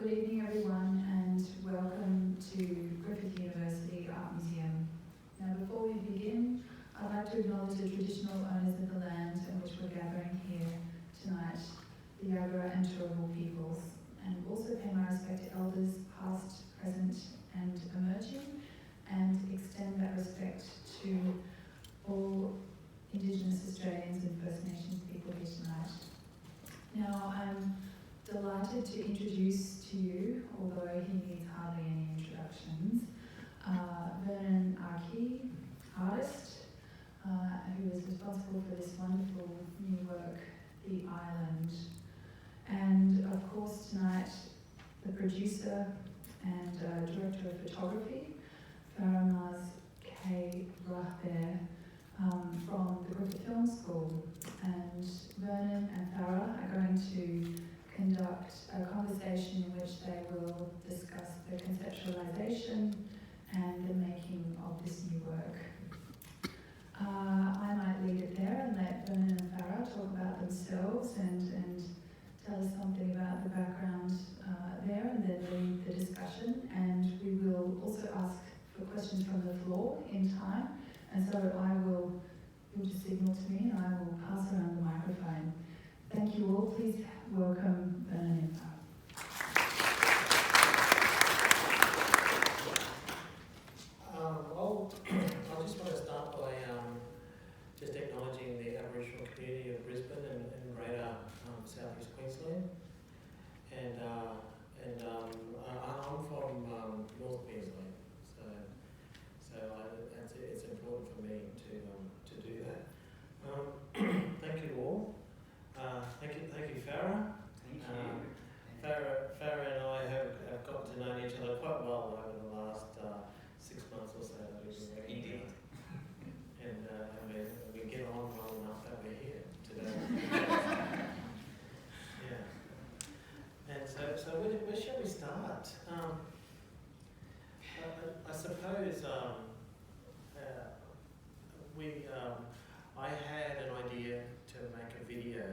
Good evening everyone and welcome to Griffith University Art Museum. Now before we begin, I'd like to acknowledge the traditional owners of the land on which we're gathering here tonight, the Yagara and Turrbal peoples, and also pay my respect to elders past, present and emerging, and extend that respect to all Indigenous Australians and First Nations people here tonight. Now I'm delighted to introduce to you, although he needs hardly any introductions, Vernon, artist, who is responsible for this wonderful new work, The Island. And of course tonight, the producer and director of photography, Faramarz, K-Rahber, from the Griffith Film School. And Vernon and Farah are going to conduct a conversation in which they will discuss the conceptualization and the making of this new work. I might leave it there and let Vernon and Farah talk about themselves and tell us something about the background there, and then lead the discussion. And we will also ask for questions from the floor in time. And so you'll just signal to me and I will pass around the microphone. Thank you all. Please welcome Vernon and Farah. I just want to start by just acknowledging the Aboriginal community of Brisbane and greater South East Queensland. And I'm from North Queensland, so it's important for me to do that. Thank you all. Thank you, Farah. Thank you. Farah and I have gotten to know each other quite well over the last 6 months or so that we've been working together. And we get on well enough that we're here today. Yeah. And so where shall we start? I suppose I had an idea to make a video,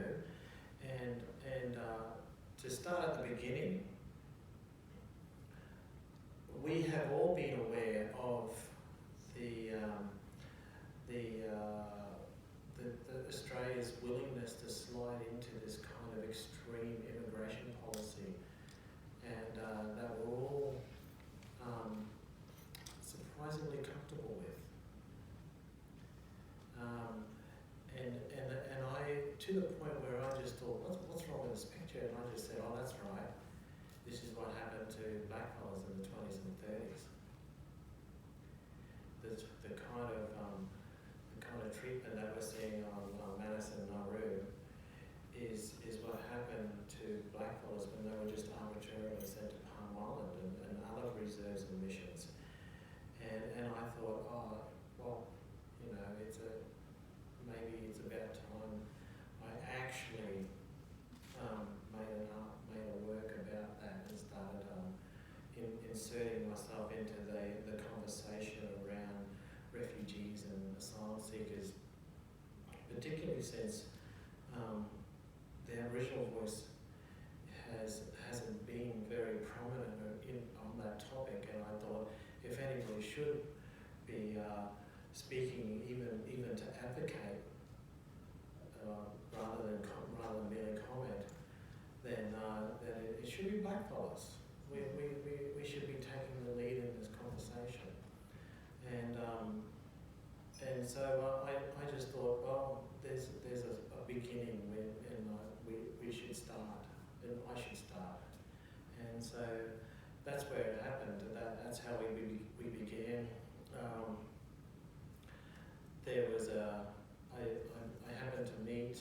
and to start at the beginning, we have all been aware of the Australia's willingness to slide into this kind of extreme immigration policy, and that we're all surprisingly comfortable with. And I, to the point where I just thought, what's wrong with this picture? And I just said, oh, that's right. This is what happened to blackfellas in the 20s and 30s. The kind of treatment that we're seeing on Manus and Nauru is what happened to blackfellas when they were just arbitrarily sent to Palm Island and other reserves and missions. And I thought, oh, well, you know, maybe it's about time I actually made a work about that and started inserting myself into the conversation around refugees and asylum seekers, particularly since the Aboriginal voice hasn't been very prominent on that topic, and I thought if anybody should be speaking, even to advocate rather than merely comment, then it should be blackfellas. We should be taking the lead in this conversation, and so I just thought, well, there's a beginning and we should start, and I should start, and so that's where it happened. That's how we began. There was I happened to meet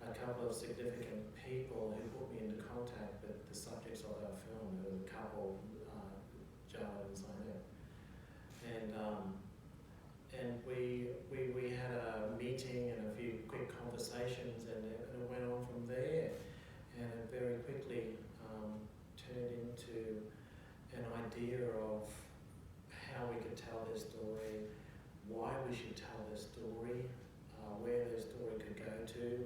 a couple of significant people who put me into contact with the subjects of our film. There was a couple, Jared and Zainab, and we had a meeting and a few quick conversations, and it went on from there, and it very quickly turned into an idea of how we could tell their story, why we should tell their story, where their story could go to,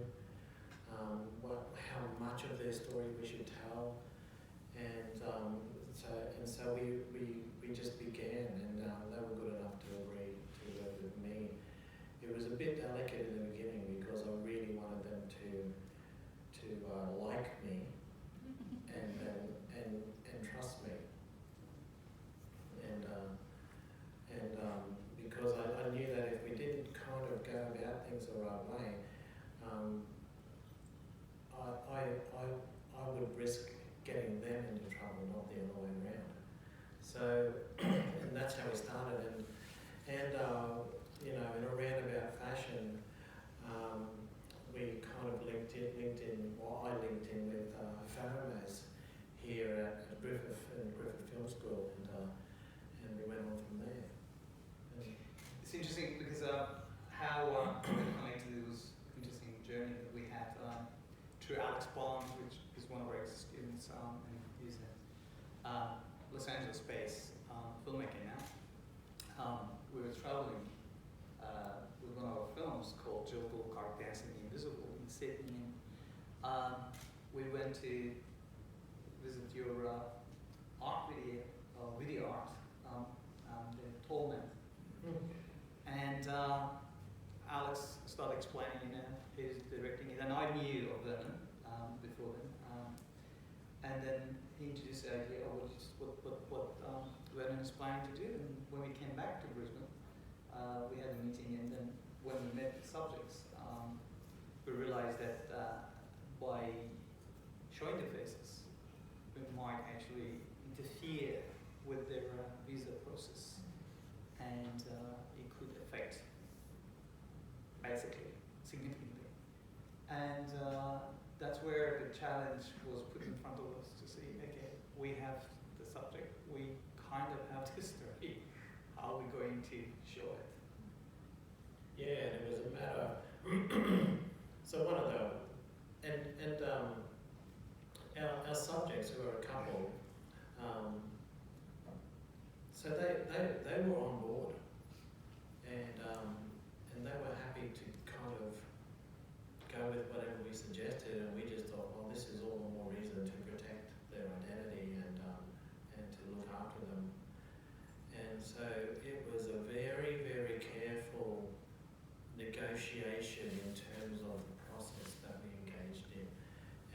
how much of their story we should tell, and so we just began, and they were good enough to agree to work with me. It was a bit delicate in the beginning because I really wanted them to like me and trust me, and because I knew that if we didn't kind of go about things the right way, I would risk getting them into trouble, not the other way around. So, and that's how we started. And you know, in a roundabout fashion, we kind of linked in, well, I linked in with Faramarz here at Griffith and Griffith Film School, and we went on from there. It's interesting because how we connected was interesting journey that we had through Alex Bond, which is one of our ex-students, and he's a Los Angeles-based filmmaker now. We were traveling with one of our films called Joe Bullcock Dancing the Invisible in Sydney. And, we went to visit your art video art, the Tallman. And Alex started explaining, his directing it, and I knew of Vernon before then. And then he introduced the idea of what Vernon is planning to do. And when we came back to Brisbane, we had a meeting, and then when we met the subjects, we realized that by showing the faces, we might actually interfere with their visa process, and it could affect basically significantly. And that's where the challenge was put in front of us to see, okay, we have the subject, we kind of have the story, how are we going to show it? Yeah, and it was a matter. So one of our subjects, who are a couple, so they were on board, and they were happy to kind of go with whatever we suggested, and we just thought, well, this is all the more reason to protect their identity and to look after them. And so it was a very, very careful negotiation in terms of the process that we engaged in.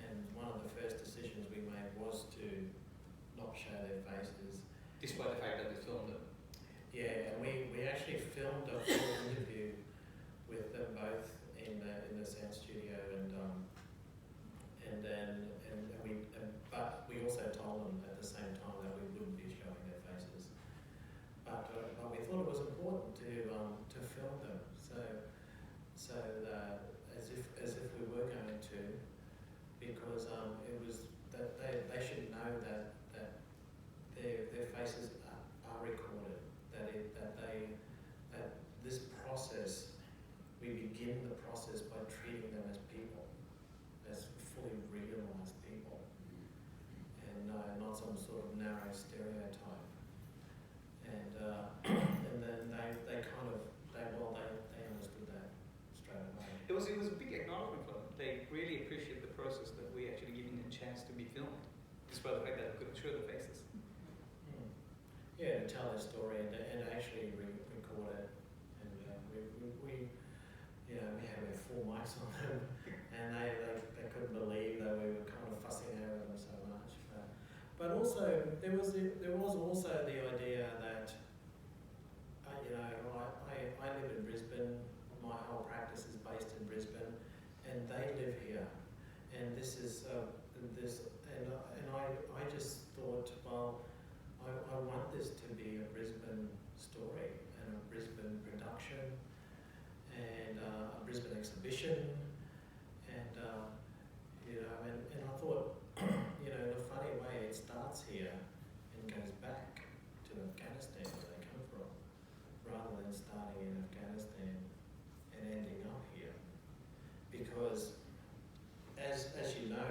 And one of the first decisions we made was to not show their faces. Despite the fact that we filmed them. Yeah, and we actually filmed a full interview with them both in the sound studio, but we also told them at the same time that we wouldn't be showing their faces. But we thought it was important to film them, so that as if we were going to, because it was that they should know that their faces are recorded, that this process, we begin the process by treating them as people, as fully realised people, and not some sort of narrow stereotype. And then they understood that straight away. It was a big acknowledgement for them. They really appreciate the process that we actually giving them a chance to be filmed, despite the fact that we couldn't show their faces. Yeah, to tell their story and actually record it, and we you know, we had 4 mics on them, and they couldn't believe that we were kind of fussing over them so much. But also there was also the idea that you know, I live in Brisbane. My whole practice is based in Brisbane, and they live here, and this is and I just thought, well, I want this to be a Brisbane story and a Brisbane production and a Brisbane exhibition, and you know, and I thought, you know, in a funny way, it starts here and goes back to Afghanistan, where they come from, rather than starting in Afghanistan and ending up here, because as you know,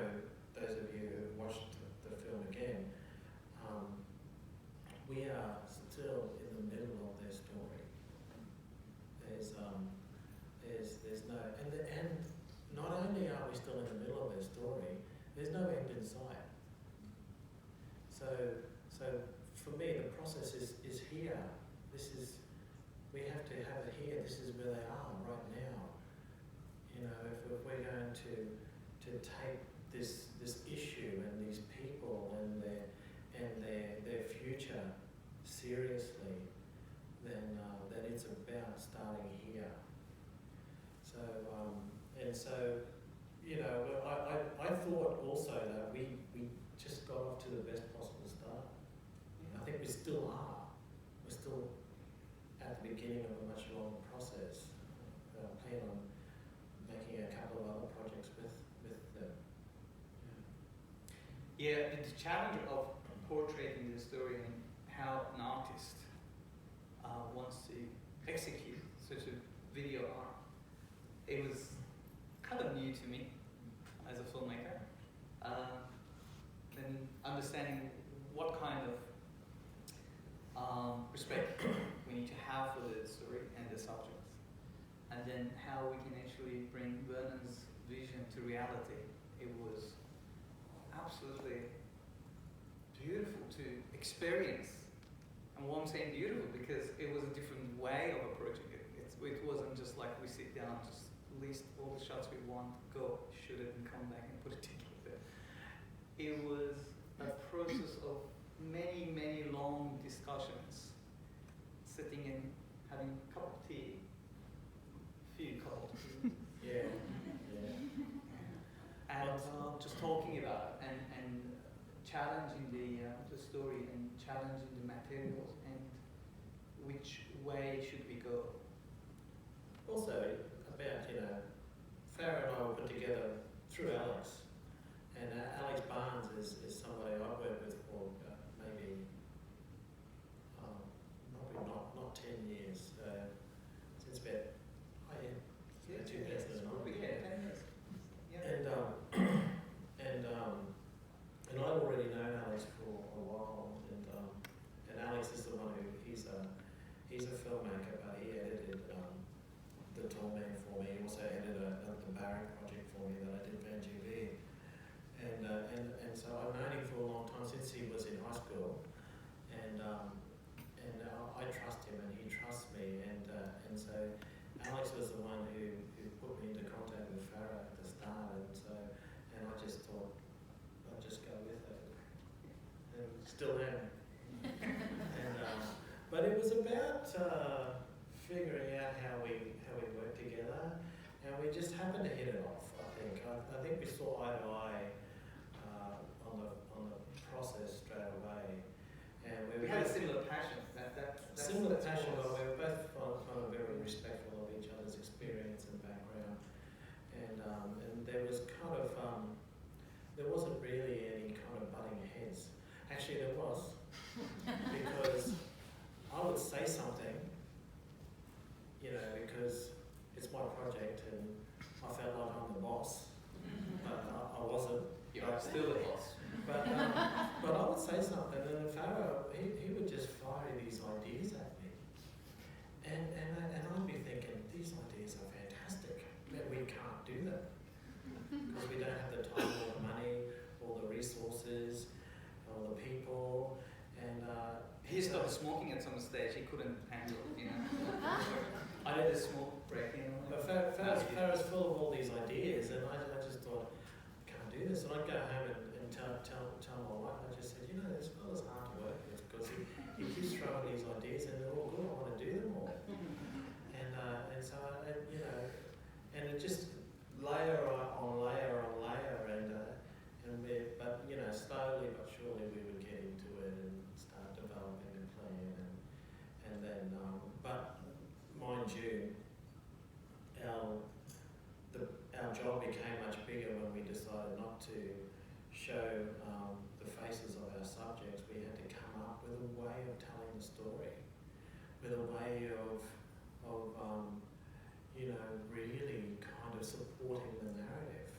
those of you who watched the film again, we are still in the middle of their story. There's no, and we have to have it here. This is where they are right now. You know, if we're going to take this issue and these people and their future seriously, then it's about starting here. So so you know, I thought also that we just got off to the best possible start. I think we still are. We're still at the beginning of a much longer process. I plan on making a couple of other projects with them. Yeah, the challenge of portraying the story and how an artist wants to execute such a video art, it was kind of new to me as a filmmaker. And understanding what kind of respect we need to have for the story and the subjects, and then how we can actually bring Vernon's vision to reality. It was absolutely beautiful to experience. And why I'm saying beautiful, because it was a different way of approaching it. It wasn't just like we sit down, just list all the shots we want, go shoot it and come back and put it together. It was a process of many, many long discussions, sitting and having a cup of tea, few cup of tea. Yeah. And just talking about it and challenging the story and challenging the materials and which way should we go. Also about, you know, Farah and I were put together through Alex, and Alex Barnes is somebody I've worked with for maybe probably not 10 years, since about 2009. And I'd already known Alex for a while, and Alex is the one who he's a filmmaker, but he edited The Tall Man for me. He also edited the Barrack project for me that I did for NGV, and so I've known him for a long time, since he was in high school, and I trust him and he trusts me, and so Alex was the one who put me into contact with Farah at the start, and I just thought I'd just go with it, and still am. But it was about figuring out how we work together, and we just happened to hit it off. I think we saw eye to eye on the process straight away, and we had a similar passion. Similar passion, but we were both kind of very respectful of each other's experience and background, and there was kind of there wasn't really any kind of butting heads. Actually, there was, because I would say something, you know, because it's my project and I felt like I'm the boss, but I wasn't. You're still the boss. But I would say something, and Farah, he would just fire these ideas at me, and I'd be thinking, these ideas are fantastic, but we can't do them because we don't have the time or the money or the resources or the people, and he stopped smoking at some stage. He couldn't handle it, you know. I had a smoke break, you know. But Farah's full of all these ideas, and I just thought, I can't do this. And I'd go home and tell my wife, I just said, you know, this fella's hard to work with because he keeps throwing these ideas and they're all good. I want to do them all. And so, you know, and it just layer on layer on layer, but you know, slowly but surely we would get into it and start developing a plan, and then, but mind you, our job became much bigger when we decided not to show the faces of our subjects. We had to come up with a way of telling the story, with a way of you know, really kind of supporting the narrative.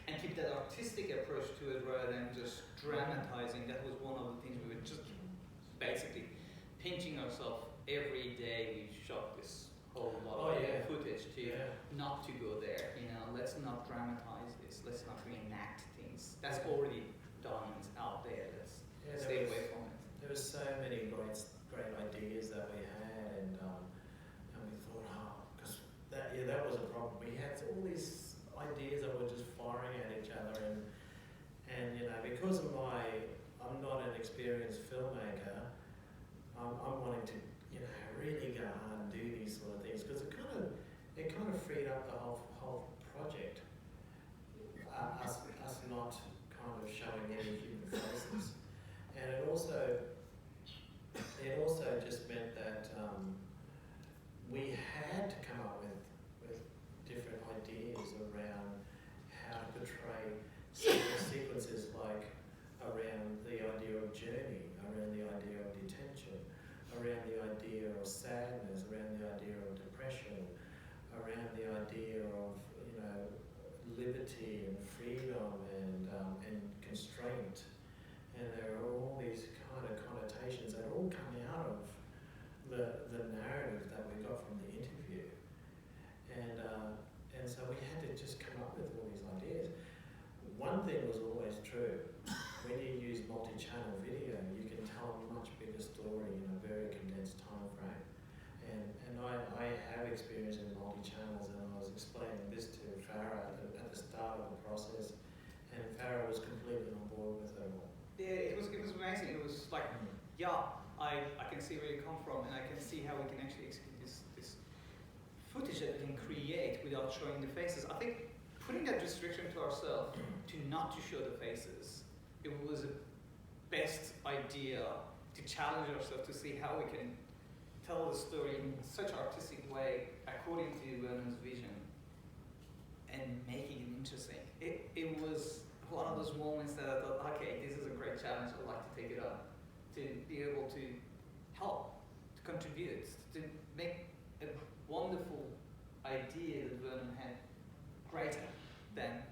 And keep that artistic approach to it rather than just dramatizing. That was one of the things we were just basically pinching ourselves every day. We shot this whole lot of footage to not to go there. You know, let's not dramatize this. Let's not reenact things. That's already done. It's out there. Let's stay away from it. There were so many great ideas that we had, kind of freed up the whole project. Us not kind of showing any human faces, and it also just meant that we had to come up with different ideas around how to portray sequences, like around the idea of journey, around the idea of detention, around the idea of sadness, around the idea of depression, around the idea of, you know, liberty and freedom and constraint. And there are all these kind of connotations that all come out of the narrative that we got from the interview. And so we had to just come up with all these ideas. One thing was always true. When you use multi-channel video, you can tell a much bigger story in a very condensed time frame. And I have experience in multi-channels, and I was explaining this to Farah at the start of the process, and Farah was completely on board with it all. Yeah, it was amazing. It was like, yeah, I can see where you come from, and I can see how we can actually execute this footage that we can create without showing the faces. I think putting that restriction to ourselves to not to show the faces, it was the best idea to challenge ourselves to see how we can tell the story in such an artistic way according to Vernon's vision and making it interesting. It was one of those moments that I thought, okay, this is a great challenge, I'd like to take it up, to be able to help, to contribute, to make a wonderful idea that Vernon had greater than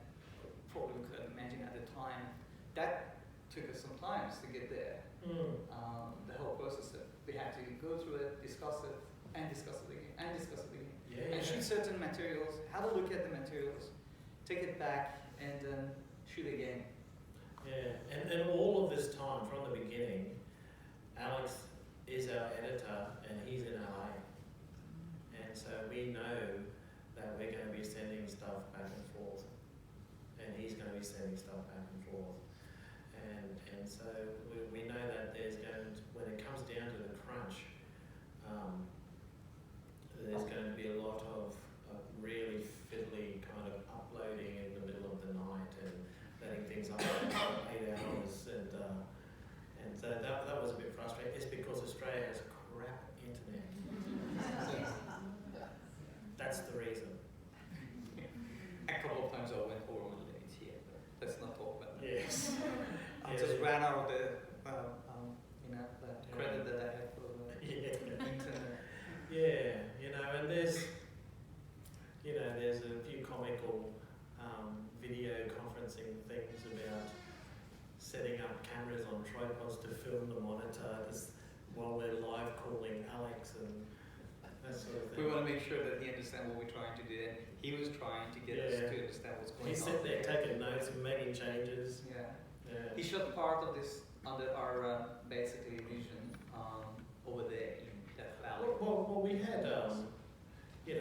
probably we could imagine at the time. That took us some time to get there. The whole process that we had to go through it, discuss it, and discuss it again, and discuss it again. Yeah. And shoot certain materials, have a look at the materials, take it back, and then shoot again. Yeah, and all of this time from the beginning, Alex is our editor and he's in LA. And so we know that we're going to be sending stuff back and forth. And he's going to be sending stuff back and forth. And so we know that there's going to, when it comes down to the crunch, there's going to be a lot of really fiddly kind of uploading in the middle of the night and letting things up for 8 hours, and so that was a bit frustrating. It's because Australia has crap internet. That's the reason. A couple of times I went over my limit here, but let's not talk about that. Yes. I just ran out of the credit that I had for the internet. Yeah, and there's a few comical video conferencing things about setting up cameras on tripods to film the monitor while we're live calling Alex and that sort of thing. We want to make sure that he understands what we're trying to do, and he was trying to get us to understand what's going on. He's sitting there taking notes and making changes. Yeah. Yeah. He shot part of this under our basically vision over there in that valley. Well, we had, we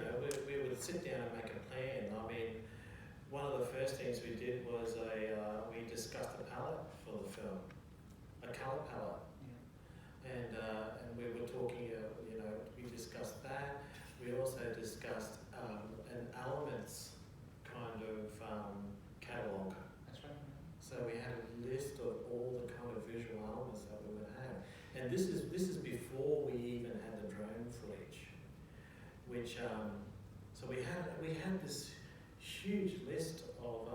would sit down and make a plan. I mean, one of the first things we did was we discussed a palette for the film, a colour palette. Yeah. And we were talking, we discussed that. We also discussed an elements kind of catalogue. That's right. So we had a list of all the kind of visual elements that we would have. And this is before we even had the drone footage, which so we had this huge list of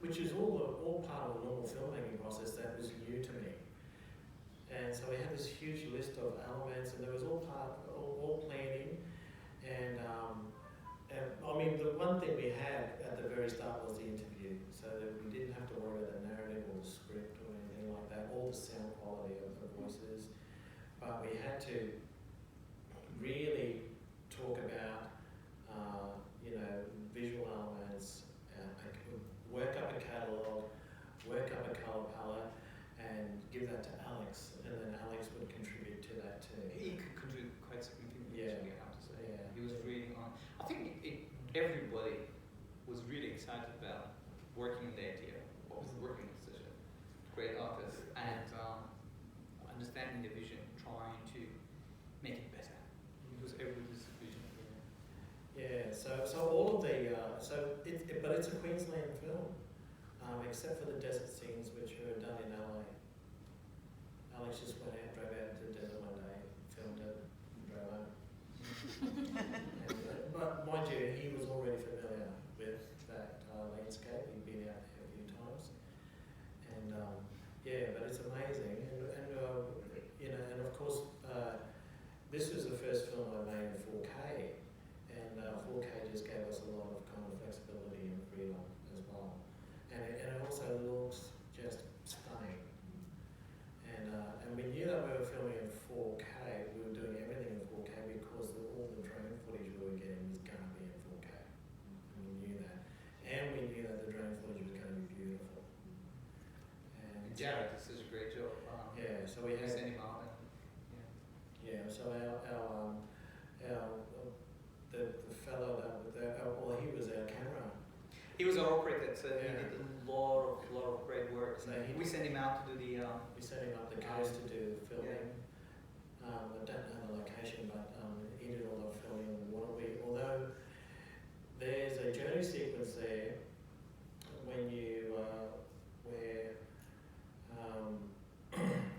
which is all part of the normal filmmaking process that was new to me. And so we had this huge list of elements, and there was all planning. And I mean, the one thing we had at the very start was the interview, so that we didn't have to worry about the narrative or the script or anything like that, or the sound quality of the voices. But we had to really talk about, visual elements, work up a catalogue, work up a colour palette, and give that to Alex, and then Alex would contribute to that too. He could contribute quite significantly, Yeah. I have to say. Yeah. He was really on. I think everybody was really excited about working on the idea, working with such a great artist, and understanding the vision, trying to make it better. It was everybody's vision. Yeah, so so all of the but it's a Queensland film, except for the desert scenes which were done in LA. Alex just drove out to the desert one day, filmed it, and drove home. But mind you, he was already familiar with that landscape. He'd been out there a few times, and but it's amazing. And of course, this was the first film I made in 4K, and 4K just gave us a lot of kind of flexibility and freedom as well. And it also looks just stunning. And we knew that we were filming in 4K. We were doing everything in 4K because all the drone footage we were getting was going to be in 4K. And we knew that. And we knew that the drone footage was going to be beautiful. And Jared did such a great job. so we had sent him out. So the fellow he was our camera. He was our operator, so he Yeah. did a lot of great work. So we sent him out to do the. We sent him up the coast to do filming. I don't know the location, but he did all the filming in Waterby. Although there's a journey sequence there when you where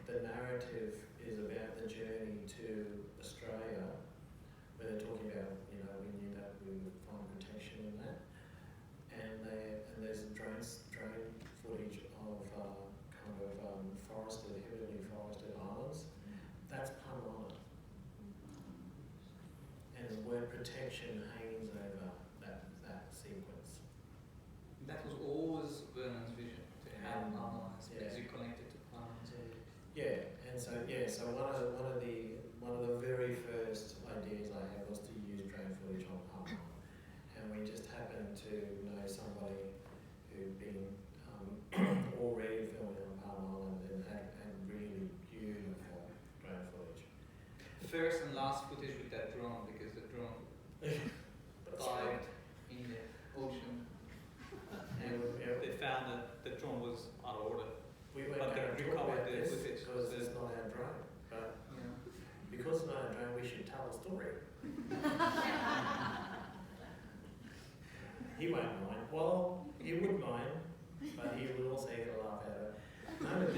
the narrative is about the journey to Australia, where they're talking about, we knew that we would find protection in that, and there's drone footage of heavily forested islands. That's Palmona, and the word protection hangs over that sequence. That was always Vernon's vision to have Palmona Yeah. as you connected to Palmona. So one of the very first ideas I had was to use drone footage on Palm Island, and we just happened to know somebody who'd been already filming on Palm Island and had really beautiful drone footage. First and last footage with that drone, because the drone died in the ocean. And they found that the drone was out of order. We weren't But going they to talk recovered about the this footage because it's not our drone, but Yeah. because it's not our drone, we should tell a story. He won't mind. Well, he would mind, but he would also get a laugh at it. No, but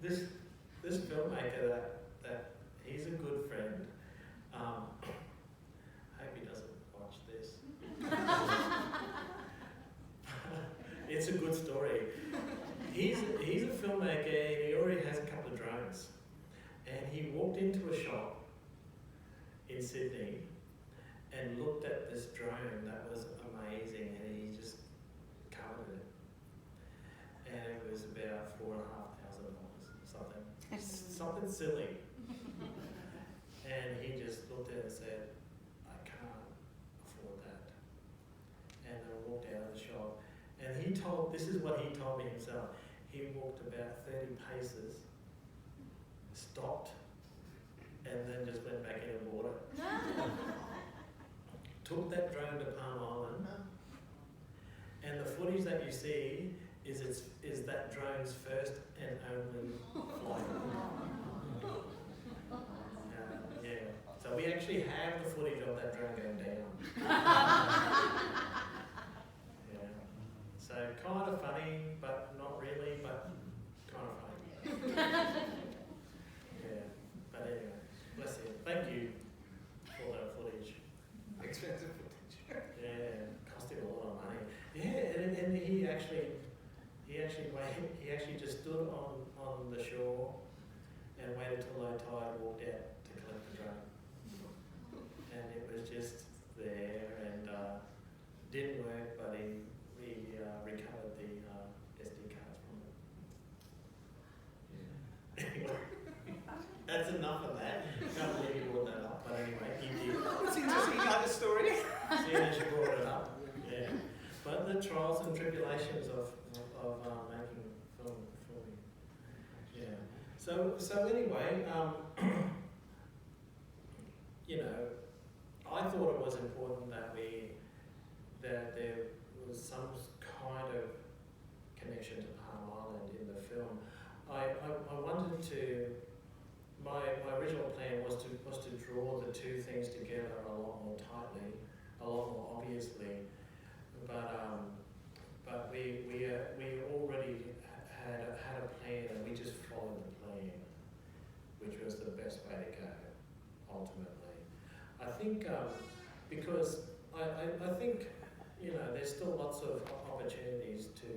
this filmmaker that he's a good friend. I hope he doesn't watch this. It's a good story. He's a filmmaker and he already has a couple of drones. And he walked into a shop in Sydney and looked at this drone that was amazing, and he just coveted it. And it was about $4,500, something silly. And he just looked at it and said, "I can't afford that." And then walked out of the shop. And this is what he told me himself. He walked about 30 paces, stopped, and then just went back in and bought it. Took that drone to Palm Island, and the footage that you see is that drone's first and only flight. So we actually have the footage of that drone going down. So kind of funny, but not really, but kind of funny. But anyway, bless him. Thank you for that footage. Expensive footage. Cost him a lot of money. And he actually just stood on the shore and waited till low tide, walked out to collect the drone. And it was just there and didn't work, but he recovered the SD cards from it. Anyway, that's enough of that. Can't believe you brought that up, but anyway, he did. It's interesting, you know the story. See that you brought it up. Yeah. But the trials and tribulations of making filming. Yeah. So anyway, I thought it was important that there was some kind of connection to Palm Island in the film. I wanted to. My original plan was to draw the two things together a lot more tightly. a lot more obviously. But we already had a plan, and we just followed the plan, which was the best way to go, ultimately. I think because I think, you know, there's still lots of opportunities to,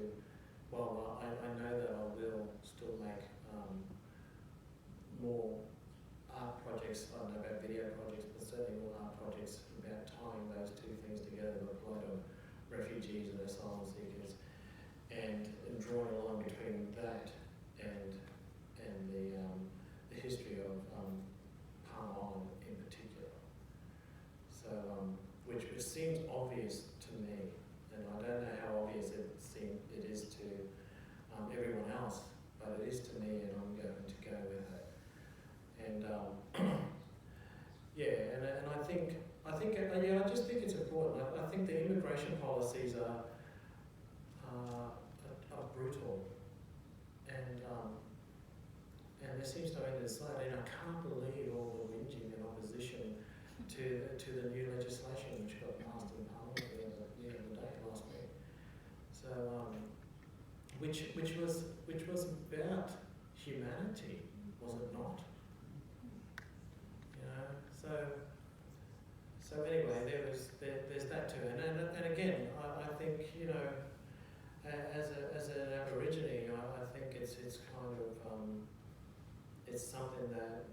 well, I know that I will still make more art projects, I don't know about video projects, but certainly more art projects about tying those two things together, the plight of refugees and asylum seekers, and drawing a line between that and the history of Palm Island in particular. So, which seems obvious to me, and I don't know how obvious it is to everyone else, but it is to me, and I'm going to go with it. And yeah, and I think yeah, I just think it's important. I think the immigration policies are brutal, and there seems no end in sight. And I can't believe all the whinging and opposition to the new legislation which got passed in Parliament the other day, last week. So which was about humanity, was it not? You know, so anyway, there's that too, and again, I think, you know, as an Aborigine, I think it's kind of it's something that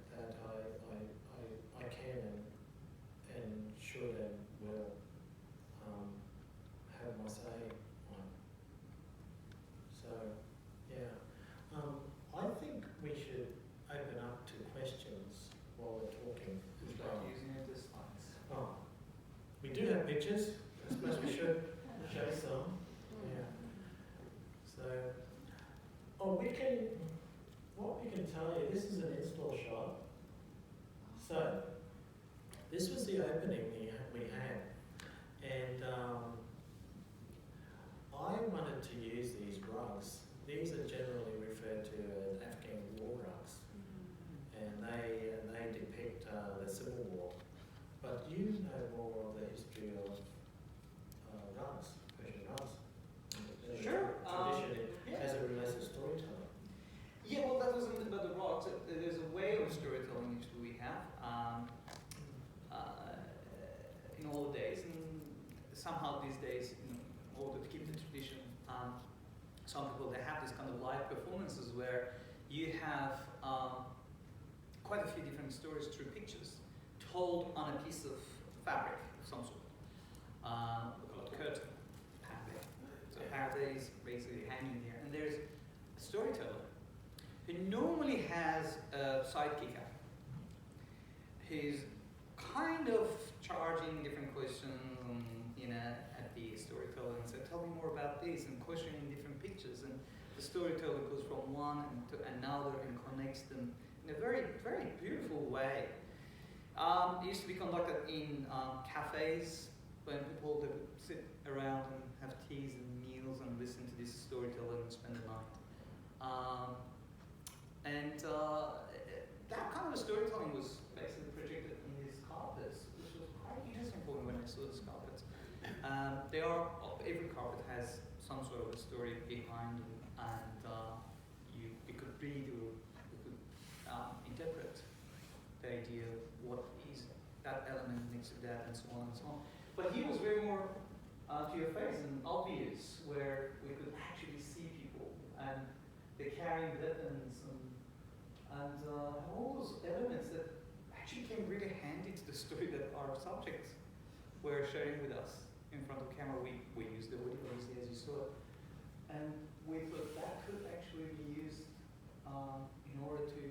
I can and should and will have my say on. So yeah, I think we should open up to questions while we're talking. Using it as slides. Oh, we do have pictures. I suppose we should show some. Yeah. So, what we can tell you, this is an install shot. So, this was the opening we had. And I wanted to use these rugs. These are generally referred to as Afghan war rugs. And they depict the Civil War. But you know more of the history of rugs, Persian rugs. Sure. Tradition as it relates to storytelling. Yeah, well, that wasn't about the rocks. There's a way of storytelling which we have in all the days, and somehow these days, in order to keep the tradition, some people, they have this kind of live performances where you have quite a few different stories through pictures told on a piece of fabric of some sort. We call it curtain. So parade is basically hanging there, and there's a storyteller who normally has a sidekick who's kind of charging different questions at the storyteller and said, tell me more about this, and questioning different pictures, and the storyteller goes from one to another and connects them in a very, very beautiful way. It used to be conducted in cafes when people they would sit around and have teas and meals and listen to this storyteller and spend the night. That kind of storytelling was basically projected in these carpets, which was quite interesting for me when I saw these carpets. Every carpet has some sort of a story behind it, and you could read or you could interpret the idea of what is that element next to that, and so on and so on. But he was very more to your face and obvious, where we could actually see people and they're carrying weapons and all those elements that actually came really handy to the story that our subjects were sharing with us in front of camera. We used the audio obviously, as you saw, and we thought that could actually be used in order to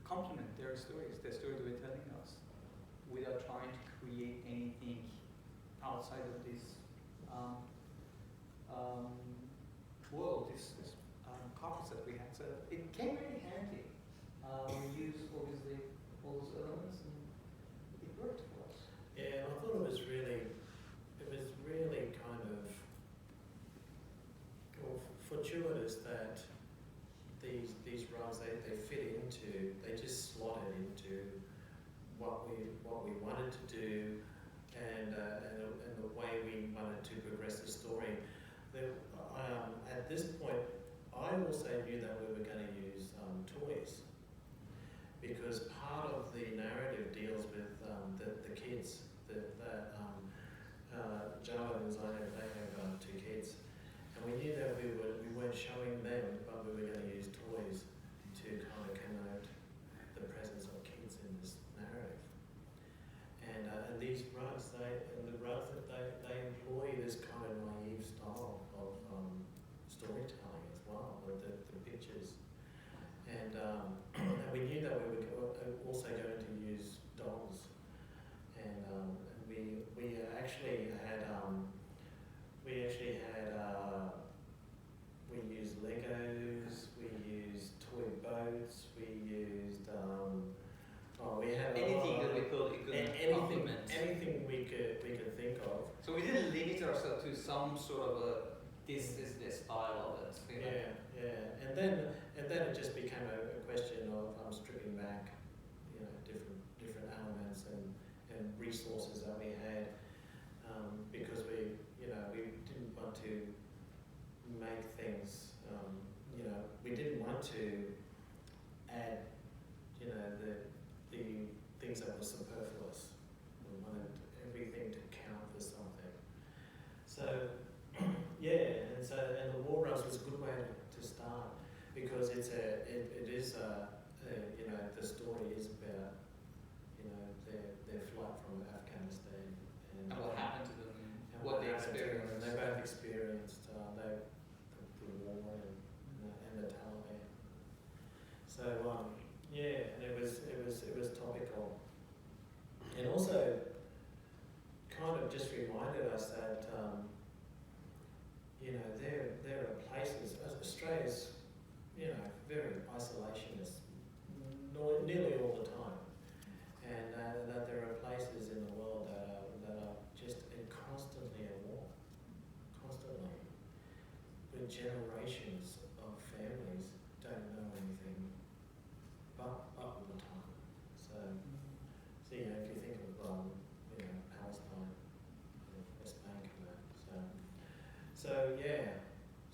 complement their stories, the story they were telling us, without trying to create anything outside of this world, this carpets that we had. So it came really handy. We used obviously all those elements, and it worked for us. Yeah, I thought it was really kind of fortuitous that these rugs they fit into, they just slotted into what we wanted to do, and the way we wanted to progress the story. At this point, I also knew that we were going to use toys, because part of the narrative deals with the kids. Joe and Zainab, they have 2 kids, and we knew that we weren't showing them, but we were going to use toys to kind of connote the presence of kids in this narrative. And these rugs, they employ this kind of naive style of storytelling as well, with the pictures. And we knew that we were also going to use dolls. And we actually had we used Legos, we used toy boats, we used we had Anything that we could complement. Anything we could think of. So we didn't limit ourselves to some sort of a this is the style of it. You know? Yeah. And then it just became a question of stripping back, different elements and resources that we had, because we didn't want to make things, we didn't want to add, the things that were superfluous. We wanted everything to count for something. So, and the war rugs was a good way to start, because the story is about, their flight from Afghanistan and what happened to them and what they happened to them. experienced. They both experienced the war and the Taliban. So and it was topical, and also kind of just reminded us that there are places. Australia's very isolationist, nearly all the time, and that there are places in the world that are just constantly at war, constantly, with generations of families don't know anything but all the time. So if you think of Palestine, West Bank, and that.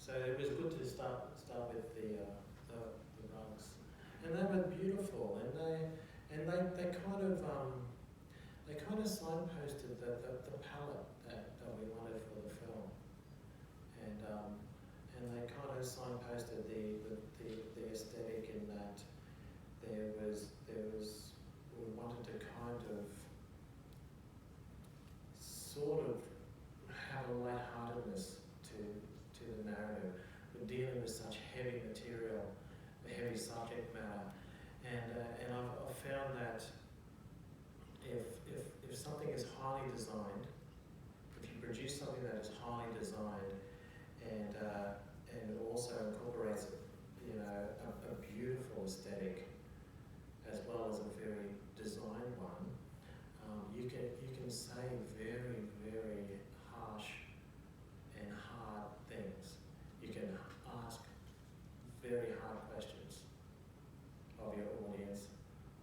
So it was good to start with the rugs, and they were beautiful, and they kind of signposted the palette that we wanted for the film, and they kind of signposted the aesthetic in that there was we wanted to kind of sort of have a lightheartedness to the narrative. We're dealing with such heavy material, a heavy subject matter, and I've found that if something is highly designed, if you produce something that is highly designed and also incorporates a beautiful aesthetic as well as a very designed one, you can say very, very harsh and hard things. You can ask very hard questions of your audience,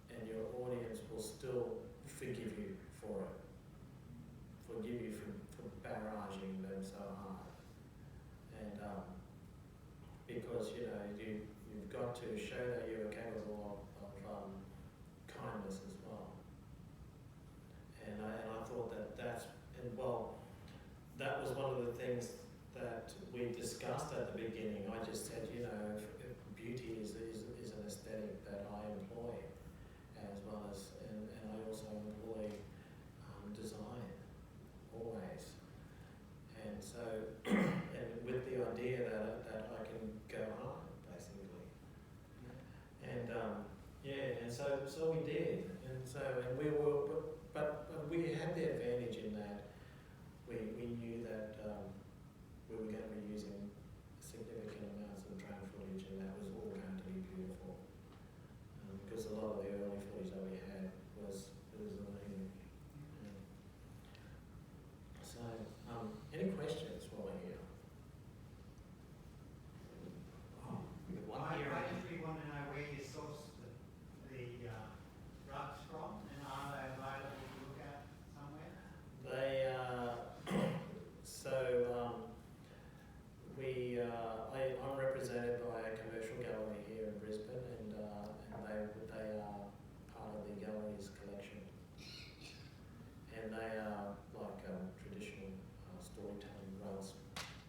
and your audience will still forgive you for it. Forgive you for barraging them so hard. And because you've got to show that you're capable of kindness as well. And I thought that was one of the things that we discussed at the beginning. I just said, if beauty is an aesthetic that I employ, as well as, and I also employ design always. And so, and with the idea that I can go hard, basically. And and so we did, and we were, but we had the advantage in that we knew that we were going to be using significant amounts of drone footage, and that was all going to be beautiful, because a lot of the early footage that we had was amazing. So, any questions while we're here? I just want to know where you sourced the rugs from, and are they available to look at somewhere? They they are like traditional storytelling rugs,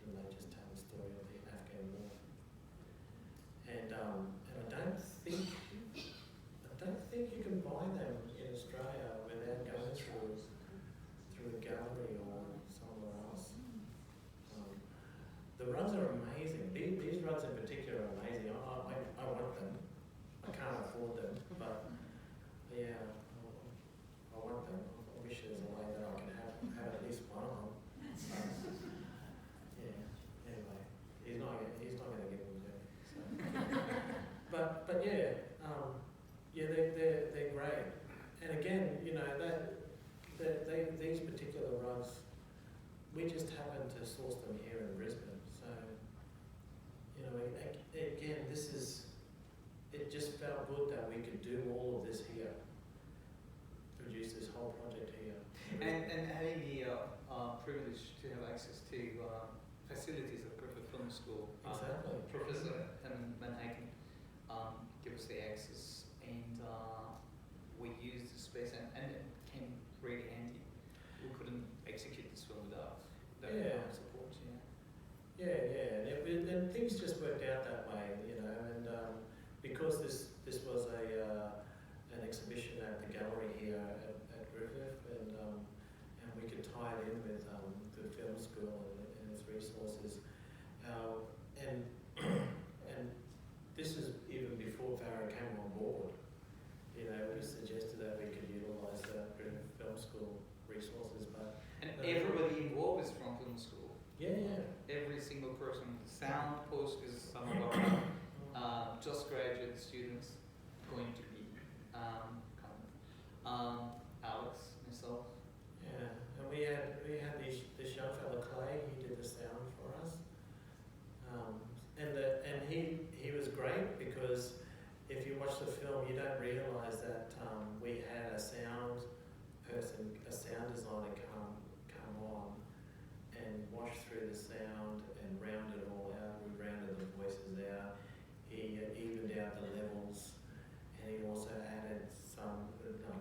and they just tell the story of the Afghan war. And I don't think you can buy them in Australia without going through a gallery or somewhere else. The rugs are amazing. These rugs in particular are amazing. I want them. I can't afford them, but yeah, I want them. I wish there was a way that I could have at least one of them. Yeah. Anyway, he's not going to give them to me. So. But yeah, they're great. And again, you know, these particular rugs, we just happen to source them here in Brisbane. So, you know, again, it just felt good that we could do all of this here, produce this whole project here. And having the privilege to have access to facilities at Griffith Film School. Exactly. Professor Manhattan give us the access, and we use the space, and it came really handy. We couldn't execute this film without that support. And things just worked out that way, you know, and because this was an exhibition at the gallery here at Griffith, and we could tie it in with the film school and its resources, and this is even before Farah came on board. You know, we suggested that we could utilise the Griffith Film School resources, but everybody involved is from film school. Yeah. Every single person. Sound post is some of our just graduate students going to be Alex, myself. Yeah, and we had this young fella Clay. He did the sound for us, and he was great, because if you watch the film, you don't realise that we had a sound person, a sound designer come on and wash through the sound and round it all out. We rounded the voices out. He evened out the levels, and he also added some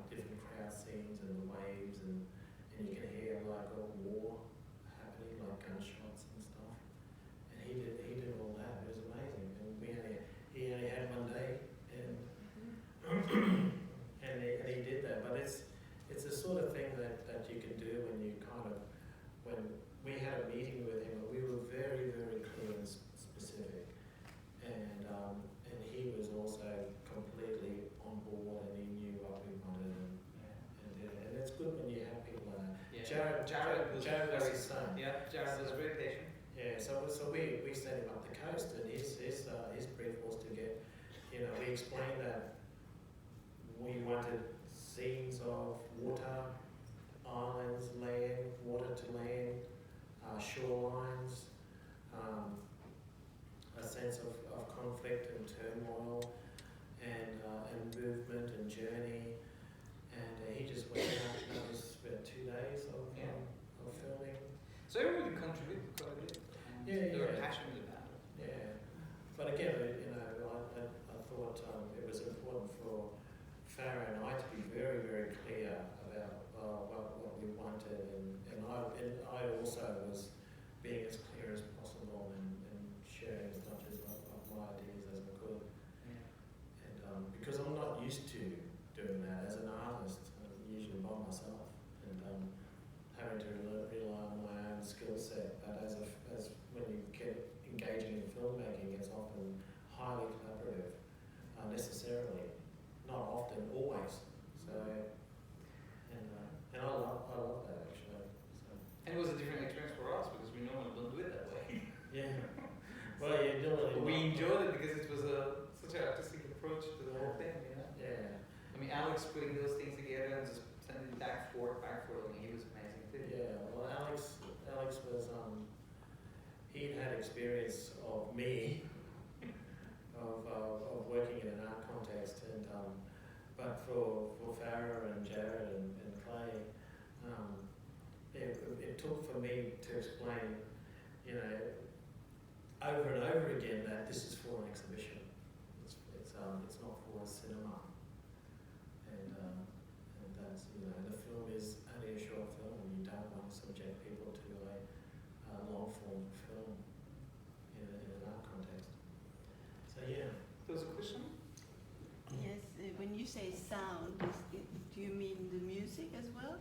different crowd scenes and the waves, and you can hear like a war happening, like gunshots and stuff. And he did all that. It was amazing. And he only had one day, and and he did that. But it's the sort of thing that you can do when we had a meeting with him, and we were very, very clear and specific, and he was also completely on board, and he knew what we wanted, and did it. And it's good when you have people like that. Yeah. Jared was his son. Yeah, Jared was very patient. Yeah, so we sent him up the coast, and his brief was to get, you know, we explained that we wanted scenes of water, islands, land, water to land, shorelines, a sense of conflict and turmoil, and movement and journey, and he just went out. That was 2 days of filming. So everybody contributed quite a bit. They were passionate about it. Yeah, but again, you know, I thought it was important for Farah and I to be very, very clear about what we wanted, and I also was being as clear as possible and sharing as much of my ideas as I could. Yeah. And because I'm not used to doing that as an artist, I'm usually by myself, and having to rely on my own skill set. But as when you get engaging in filmmaking, it's often highly collaborative, necessarily, not often, always. So, and I love that actually. So. And it was a different experience for us, because we normally don't do it that way. Yeah. Well, you normally. We enjoyed it because it was such an artistic approach to the whole thing, you know? Yeah. I mean, Alex putting those things together and just sending it back forth, I mean, he was amazing too. Yeah. Well, Alex was he'd had experience of me, of working in an art context, and but for Farah and Jared and Clay, it took for me to explain, you know, over and over again that this is for an exhibition. It's not for cinema. And that's, you know, the film is only a short film. say sound, do you mean the music as well?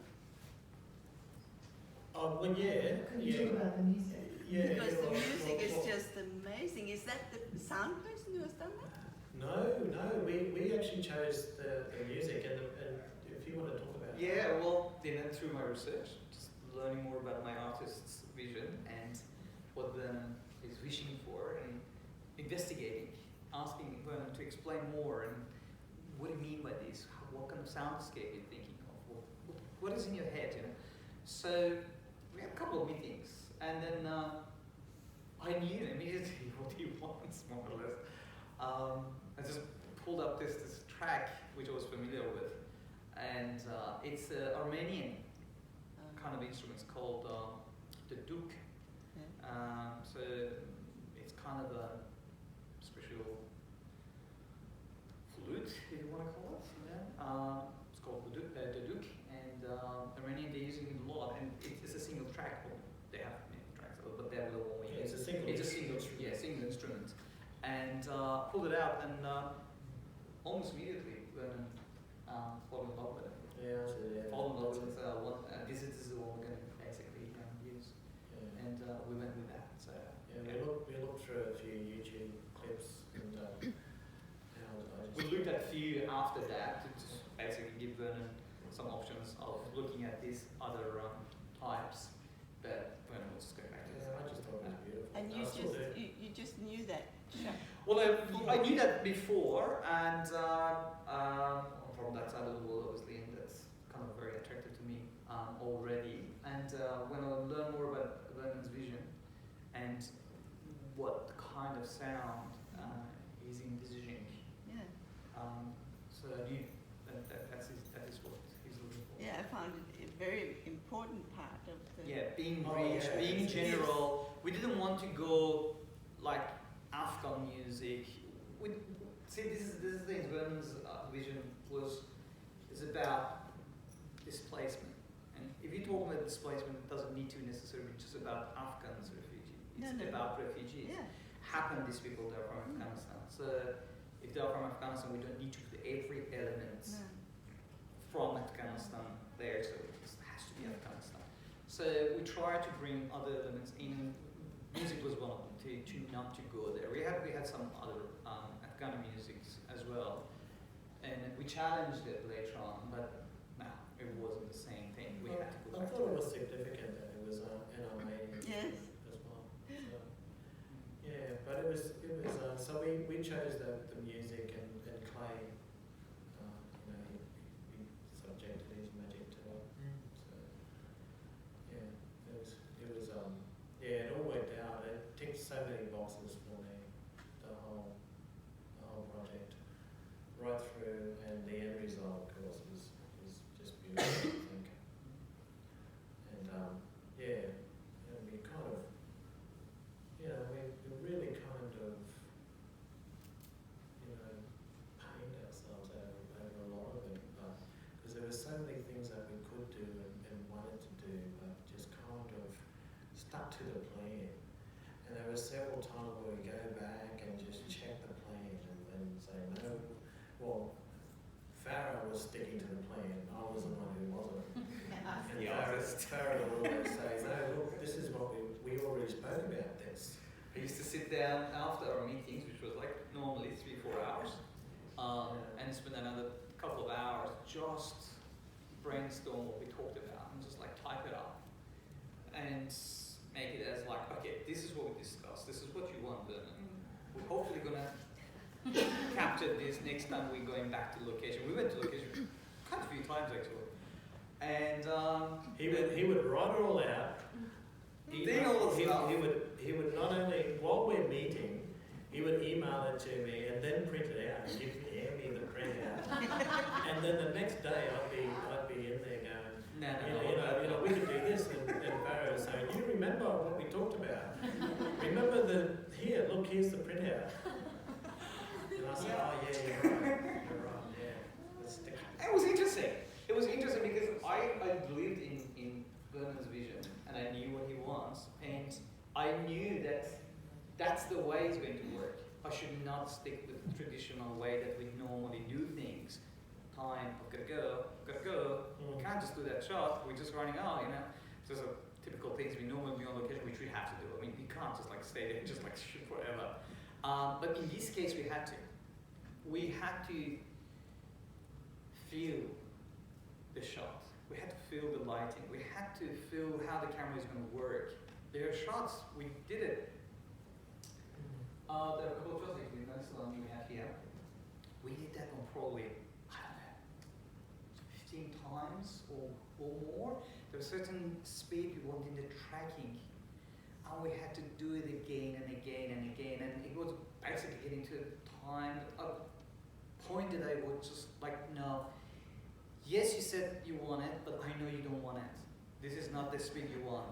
Oh, well, yeah. Could you talk about the music? Yeah, Because the well, music is well, just amazing. Is that the sound person who has done that? No, we actually chose the music, and if you want to talk about Yeah, well, then through my research, just learning more about my artist's vision and what Vernon is wishing for, and investigating, asking Vernon to explain more, and what do you mean by this? What kind of soundscape you're thinking of? What is in your head, you know? So we had a couple of meetings, and then I knew immediately what he wants, more or less. I just pulled up this track which I was familiar with, and it's an Armenian kind of instrument called the duk. So it's kind of a special flute, if you want to call it. Yeah. It's called the duk, and Armenian they're using it a lot, and it's a single track. Well, they have many tracks, but they're the one we use. It's a single instrument. Yeah, single instrument. And pulled it out, and almost immediately Vernon fell in love with it. Yeah, so yeah. Fall in love with this is the one we're going to basically use, Yeah. and we went with that. So Yeah, we looked through a few YouTube clips, and we looked at a few after that to just basically give Vernon some options of looking at these other types, but Vernon was just going back to I just thought it was beautiful. And I still do. you just knew that. Well, I knew that before, and from that side of the world, obviously, and that's kind of very attractive to me already. And when I learned more about Vernon's vision and what kind of sound he's envisaging, Yeah. so I knew that is what he's looking for. Yeah, I found it a very important part of the. Yeah, being Oh, rich, yeah, being it's- general. We didn't want to go like Afghan music. This is the thing. Vernon's vision is about displacement, and if you talk about displacement, it doesn't need to necessarily be just about Afghans refugees. It's No. about refugees. Yeah. Happen these people that are from Afghanistan. So if they are from Afghanistan, we don't need to put every element No. from Afghanistan there, so it has to be Afghanistan. So we try to bring other elements in. Music was one of them, to not to go there. We had some other Afghani musics as well, and we challenged it later on, but no, it wasn't the same thing. We had to go I back thought to it was significant that it was an Armenian Yes. as well. So, yeah, but it was so we chose the music, and Clay, he subjected his magic to it. So yeah, it all worked out. It ticked so many boxes for me, the whole project, right through, and the end result, of course, is just beautiful, I think. And yeah, and we kind of, we really kind of, pained ourselves over a lot of it, because there were so many things that we could do and wanted to do, but just kind of stuck to the plan. And there were several times where we go back and just check the plan and say, no, well, Farah was sticking to the plan, I was the one who wasn't. And Farah would always say, no, look, this is what we already spoke about this. We used to sit down after our meetings, which was like normally 3-4 hours, and spend another couple of hours just brainstorm what we talked about and just like type it up and make it as like, okay, this is what we discussed, this is what you want, Vernon. We're hopefully gonna capture this next time we're going back to location. We went to location quite a few times actually, and He would write it all out. He would not only, while we're meeting, he would email it to me and then print it out and hand me the printout. And then the next day I'd be in there going, we could do this, and Barry was saying, you remember what we talked about? Remember here's the printout. And I said, oh yeah, you're right, yeah. Let's stick. it was interesting. It was interesting because I believed in Vernon's vision and I knew what he wants, and I knew that that's the way it's going to work. I should not stick with the traditional way that we normally do things. time, I've got to go. We can't just do that shot. We're just running out, you know. Those are typical things we normally be on location, which we have to do. I mean, we can't just like stay there and just like shoot forever. But in this case, we had to. We had to feel the shot. We had to feel the lighting. We had to feel how the camera is going to work. There are shots. We did it. There are a couple of shots that you notice on you have here. We did that on probably, I don't know, 15 times or more. There was a certain speed we wanted in the tracking, and we had to do it again and again and again, and it was basically getting to a time, a point that I was just like, no, yes, you said you want it, but I know you don't want it. This is not the speed you want.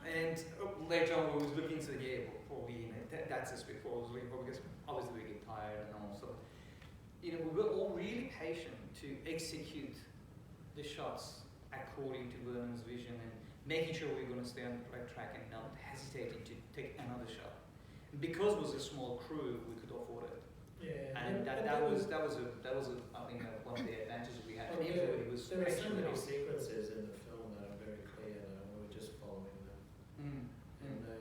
And later on, we was looking into the yeah, probably, you know, that's the speed I was looking for, because obviously we get tired and all. So, you know, we were all really patient to execute the shots according to Vernon's vision and making sure we're going to stay on the right track and not hesitating to take another shot. Because it was a small crew, we could afford it. Yeah, And that was I think one of the advantages we had. Well, Everybody was there are so actually many sequences in the film that are very clear now, and we're just following them. And the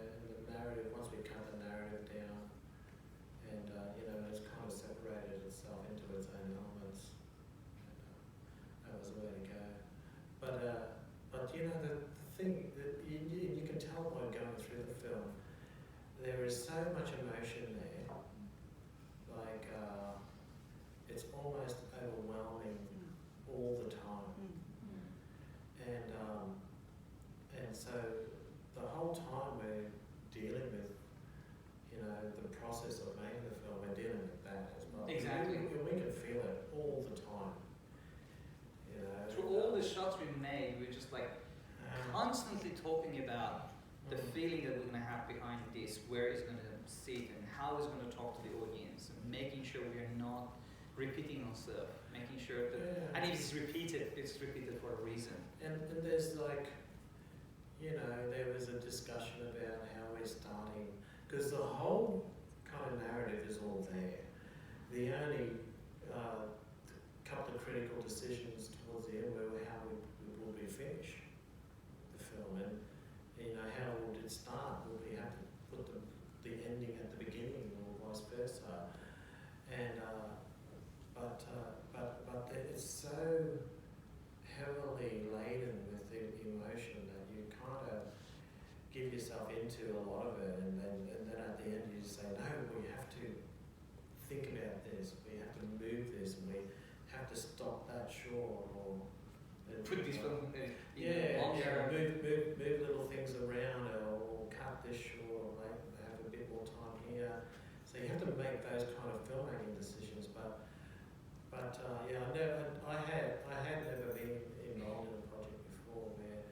narrative, once we cut the narrative down, and you know, it's kind of separated itself into its own elements, and that was the way to go. But you know, the thing that you can tell by going through the film, there is so much emotion there. Like it's almost overwhelming all the time, and so the whole time we're dealing with, you know, the process of making the film, we're dealing with that as well. Exactly. We can feel it all the time. You know. Through all the shots we made, we were just like constantly talking about the feeling that we're going to have behind this, where it's going to sit, and how it's going to talk to the audience, and making sure we are not repeating ourselves, making sure that, and if it's repeated for a reason. And there's like, you know, there was a discussion about how we're starting, because the whole kind of narrative is all there. The only couple of critical decisions towards the end were how we will be finish the film, and you know, how would it start? Will we have to put the ending at the beginning, or vice versa? And but it's so heavily laden with the emotion that you kind of give yourself into a lot of it, and then at the end you just say, no, we have to think about this, we have to move this, and we have to stop that short, or Put this film move little things around, or cut this short, or have a bit more time here. So you have to make those kind of filmmaking decisions, but yeah, I had never been involved in a project before where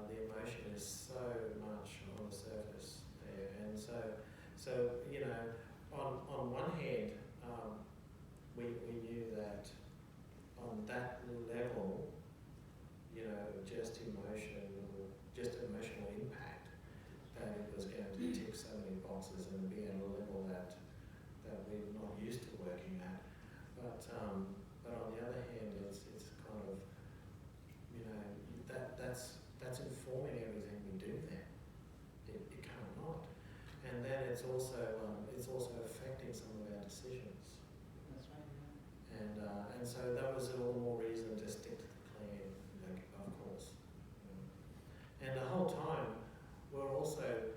the emotion is so much on the surface there, and so you know, on one hand, we knew that on that level, you know, just emotional impact, that it was going to tick so many boxes and be at a level that we're not used to working at. But on the other hand, it's kind of, you know, that's informing everything we do there. It can't not. And then it's also affecting some of our decisions. That's right. And so that was all the more reason to stick to the plan, of course. And the whole time, we're also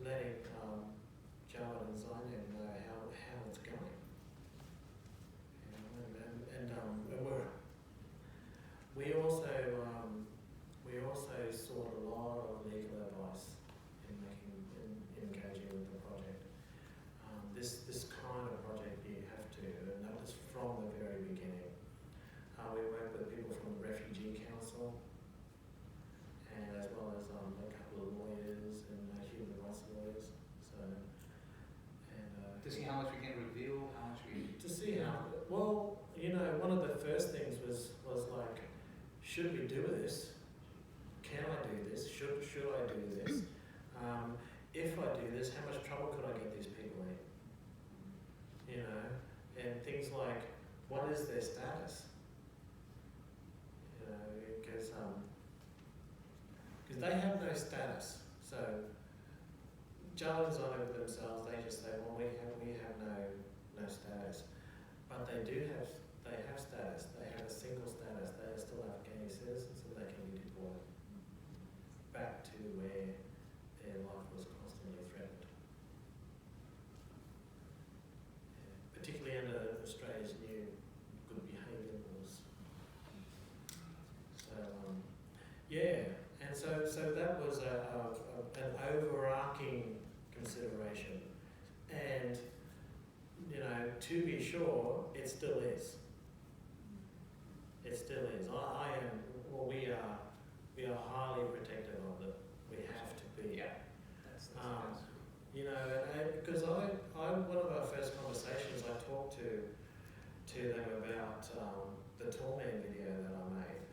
letting Jared and Zainab know how it's going. You know, and we also sought a lot of legal advice in engaging with the project. This kind of project you have to, and that was from the very beginning. We worked with people from the Refugee Council, and as well as a couple of lawyers and human rights lawyers. So, and To see how much we can reveal, how much we... to see how, well, you know, one of the first things was like, should we do this? Can I do this? Should I do this? If I do this, how much trouble could I get these people in? You know, and think things like, what is their status? You know, because they have no status. So Jarlins on it themselves, they just say, well, we have no status. But they have status. They have a single status. They are still Afghani citizens, and they can be deported back to where their life was constantly threatened. Particularly under Australia's new good behaviour laws. So and so that was an overarching consideration, and you know, to be sure, it still is. It still is. I am. Well, we are highly protective of it. We have to be. Yeah. That's you know, because one of our first conversations, I talked to them about the Toolman video that I made,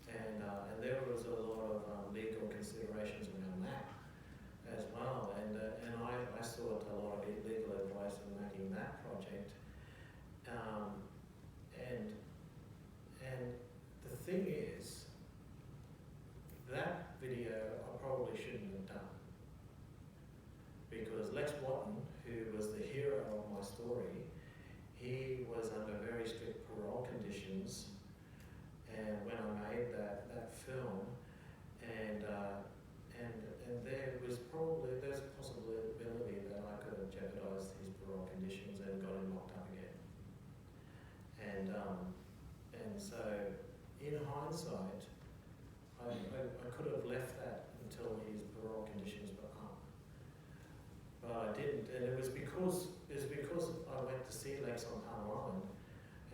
and there was a lot of legal considerations around that as well, and I sought a lot of legal advice in making that project, and the thing is, that video I probably shouldn't have done. Because Lex Watton, who was the hero of my story, he was under very strict parole conditions, and when I made that film, and there's a possibility that I could have jeopardised his parole conditions and got him locked up again. And so, in hindsight, I could have left that until his parole conditions were up. But I didn't, and it was because I went to see Lex on Palm Island,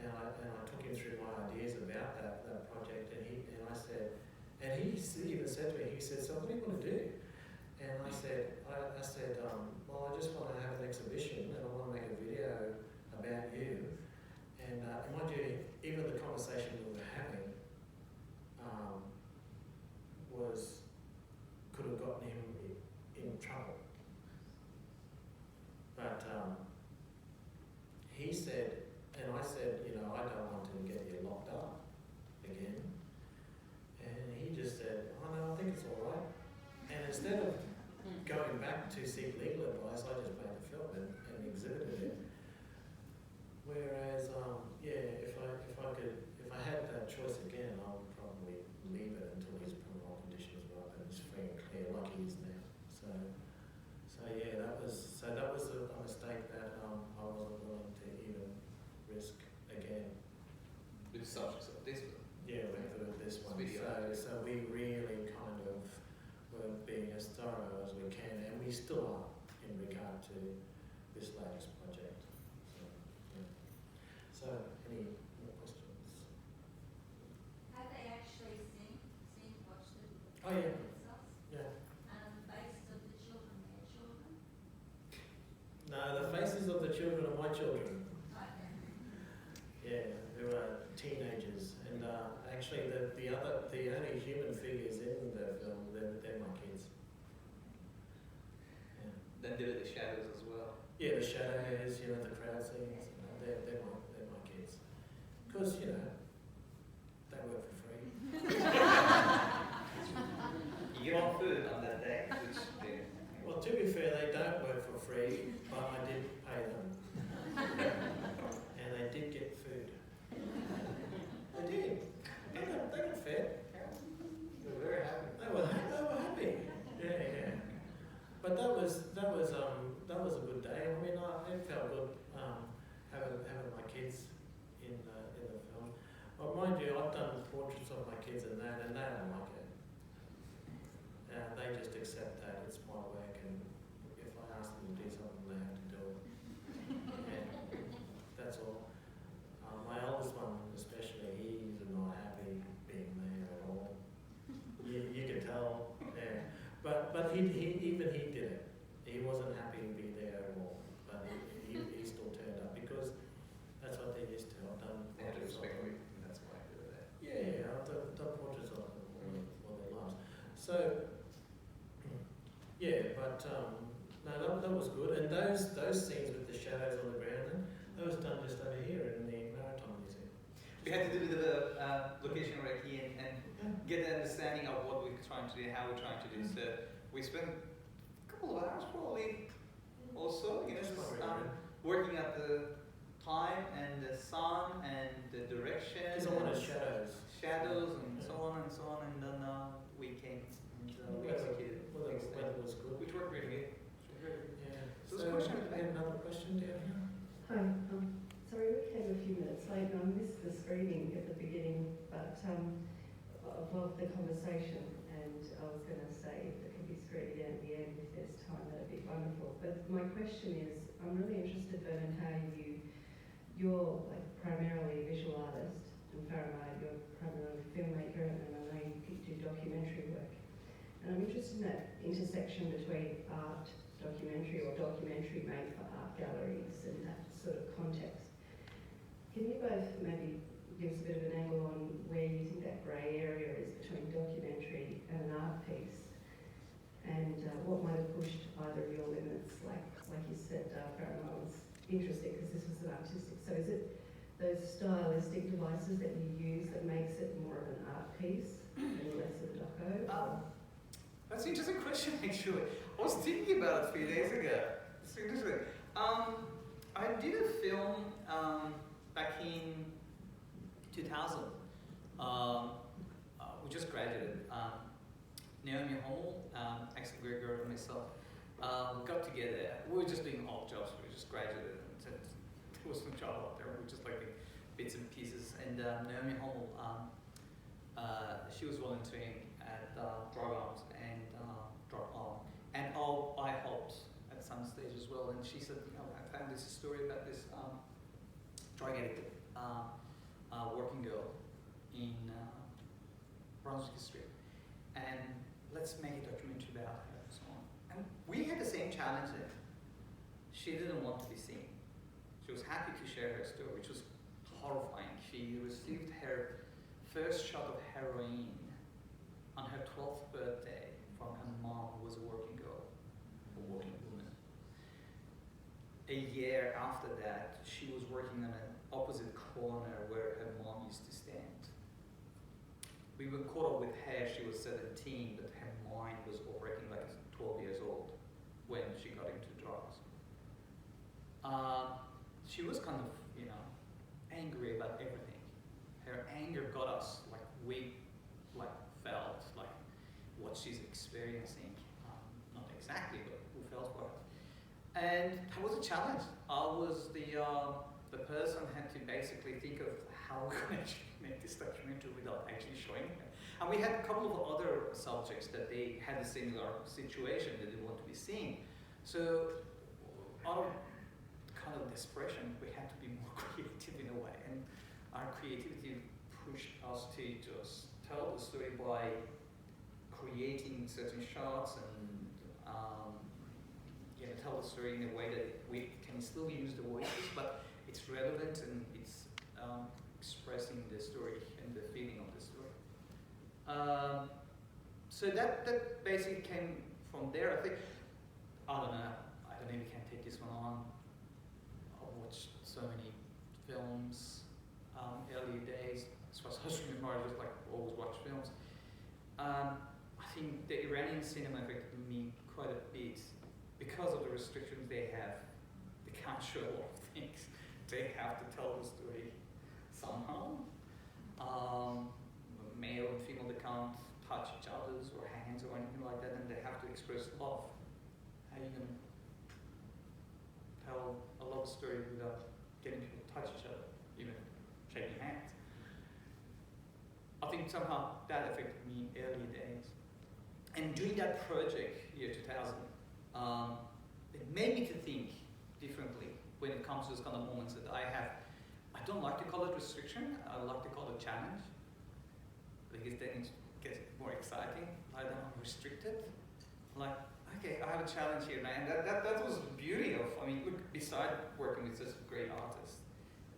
and I took him through my ideas about that project, and he even said to me, he said, so what do you want to do? And I said, well, I just want to have an exhibition, and I want to make a video about you. And mind you, even the conversation we were having could have gotten him in trouble. But he said, and I said, you know, I don't want to get you locked up again. And he just said, oh no, I think it's all right. And instead of going back to seek legal advice, I just made the film and exhibited it. Whereas, if I had that choice again, I would probably leave it until his parole conditions were up and he's free and clear, like he is now. So that was a mistake that I wasn't willing to even risk again. With subjects like this one. Yeah, with this one. Video. So we really kind of were being as thorough as we can, and we still are in regard to this latest project. So any more questions? Have they actually watched it? Oh yeah. Themselves? Yeah. And the faces of the children, their children? No, the faces of the children are my children. Okay. Yeah, who are teenagers, and actually the only human figures in the film, they're my kids. Yeah. Then there are the shadows as well. Yeah, the shadows, you know, the crowd scenes, you know, they're my kids. Because, you know, they work for free. You get on food on that day, which they... Well, to be fair, they don't work for free, but I did pay them. And they did get food. They did. They got fed. They were very happy. They were happy. Yeah. But that was a good day. I mean, it felt good having my kids in the film. Well, mind you, I've done portraits of my kids and they don't like it. They just accept that it's my work, and if I ask them to do something, they have to do it. And that's all. My eldest one, especially, he's not happy being there at all. You can tell. Yeah. But he did it. He wasn't happy to be there at all. But he still turned up because that's what they're used to. I've done They had to portraits respect of you, them. and that's why they were there. Yeah, I've done portraits of them all their lives. So, yeah, but no, that was good. And those trying to do, how we're trying to do. So we spent a couple of hours probably also, you know, just working at the time and the sun and the direction. It's all in shadows. Shadows and so on and so on, and then we came and we executed. Weather was good. Which worked really good. Yeah. So there's a question at the we have another question down here. Hi, sorry we came a few minutes late and I missed the screening at the beginning, but I've loved the conversation and I was going to say if it could be screened again at the end if there's time, that'd be wonderful. But my question is, I'm really interested, Vernon, how you're like primarily a visual artist and Faramarz, you're primarily a filmmaker and I know you do documentary work. And I'm interested in that intersection between art, documentary or documentary made for art galleries and that sort of context. Can you both maybe give us a bit of an angle on where you think that grey area is between documentary and an art piece, and what might have pushed either of your limits? Like you said, Faramarz was interesting because this was an artistic. So is it those stylistic devices that you use that makes it more of an art piece and less of a doco? That's an interesting question actually. I was thinking about it a few days ago. It's interesting. I did a film back in 2000. We just graduated. Naomi Hummel, Axel Greger, and myself got together. We were just doing odd jobs. We just graduated and said there was no job out there. We were just like bits and pieces. And Naomi Hummel, she was volunteering at Dry Arms and and I helped at some stage as well. And she said, you know, I found this story about this drug addict working girl in Brunswick Street, and let's make a documentary about her and so on. And we had the same challenge there. She didn't want to be seen. She was happy to share her story, which was horrifying. She received her first shot of heroin on her 12th birthday from her mom, who was a working girl, a working woman. A year after that, she was working on an opposite corner where her mom used to stand. We were caught up with her. She was 17, but her mind was operating like 12 years old when she got into drugs. She was kind of, you know, angry about everything. Her anger got us, like we felt like what she's experiencing. Not exactly, but we felt for it. And that was a challenge. I was the person had to basically think of how we're going to make this documentary without actually showing it. And we had a couple of other subjects that they had a similar situation that they want to be seen. So out of kind of desperation, we had to be more creative in a way. And our creativity pushed us to just tell the story by creating certain shots and tell the story in a way that we can still use the voices, but it's relevant and it's expressing the story and the feeling of the story. So that basically came from there. I think, I don't know if we can take this one on. I've watched so many films, early days, as far as I remember, I just like always watch films. I think the Iranian cinema affected me quite a bit because of the restrictions they have. They can't show a lot of things. They have to tell the story somehow. Male and female, they can't touch each other's or hands or anything like that, and they have to express love. How are you going to tell a love story without getting people to touch each other, even shaking hands? I think somehow that affected me in early days. And doing that project, year 2000, it made me to think differently when it comes to those kind of moments that I have. I don't like to call it restriction, I like to call it challenge, because then it gets more exciting. I don't I'm restricted. Like, okay, I have a challenge here, man. That was the beauty of, I mean, look, beside working with such a great artist,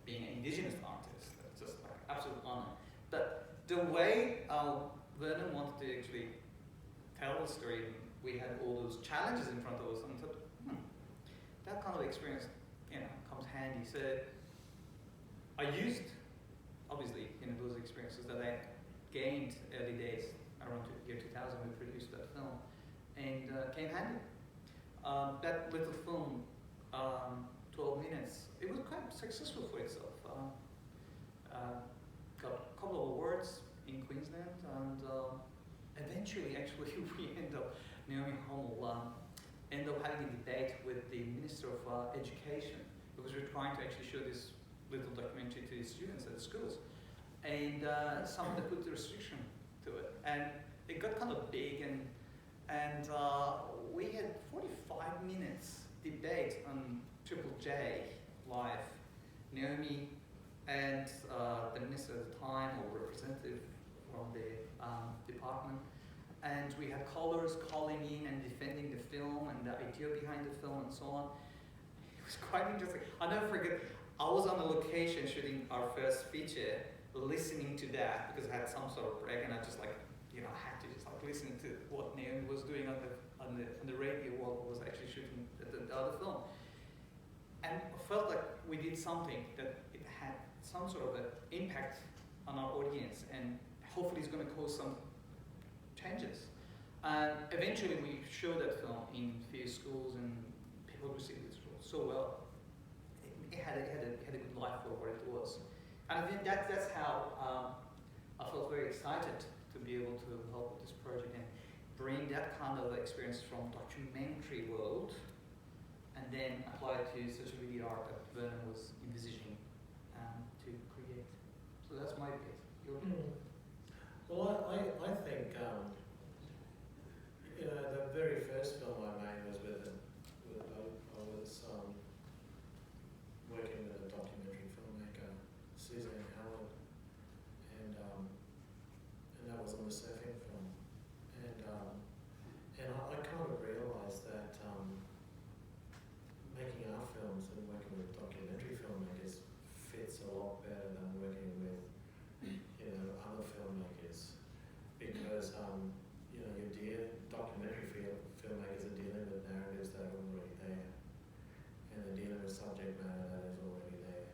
being an indigenous artist, that's just like absolute honor. But the way Vernon wanted to actually tell the story, we had all those challenges in front of us, and I thought, that kind of experience, comes handy. So I used, obviously, those experiences that I gained early days around year 2000, we produced that film, and came handy. That little film, 12 minutes, it was quite successful for itself. Got a couple of awards in Queensland, and eventually, actually, we end up, Naomi Hummel end up having a debate with the Minister of Education, because we're trying to actually show this little documentary to the students at the schools. And somebody put the restriction to it. And it got kind of big, and we had 45 minutes debate on Triple J live. Naomi and the minister at the time, or representative from the department, and we had callers calling in and defending the film and the idea behind the film and so on. It was quite interesting. I'll never forget, I was on a location shooting our first feature, listening to that because I had some sort of break, and I just had to just listen to what Naomi was doing on the radio while I was actually shooting the other film. And I felt like we did something that it had some sort of an impact on our audience, and hopefully it's going to cause some changes. And eventually we showed that film in few schools, and people received it so well. It had a good life for what it was. And I think that's how I felt very excited to be able to help with this project and bring that kind of experience from documentary world and then apply it to such a video art that Vernon was envisaging to create. So that's my bit. Your bit. Well, I think the very first film I made was I was working with a documentary filmmaker, Suzanne Howard, and that was on the surfing film, and I kind of realised that making art films and working with documentary filmmakers fits a lot better than working with other filmmakers, because documentary filmmakers are dealing with narratives that are already there, and they're dealing with subject matter that is already there,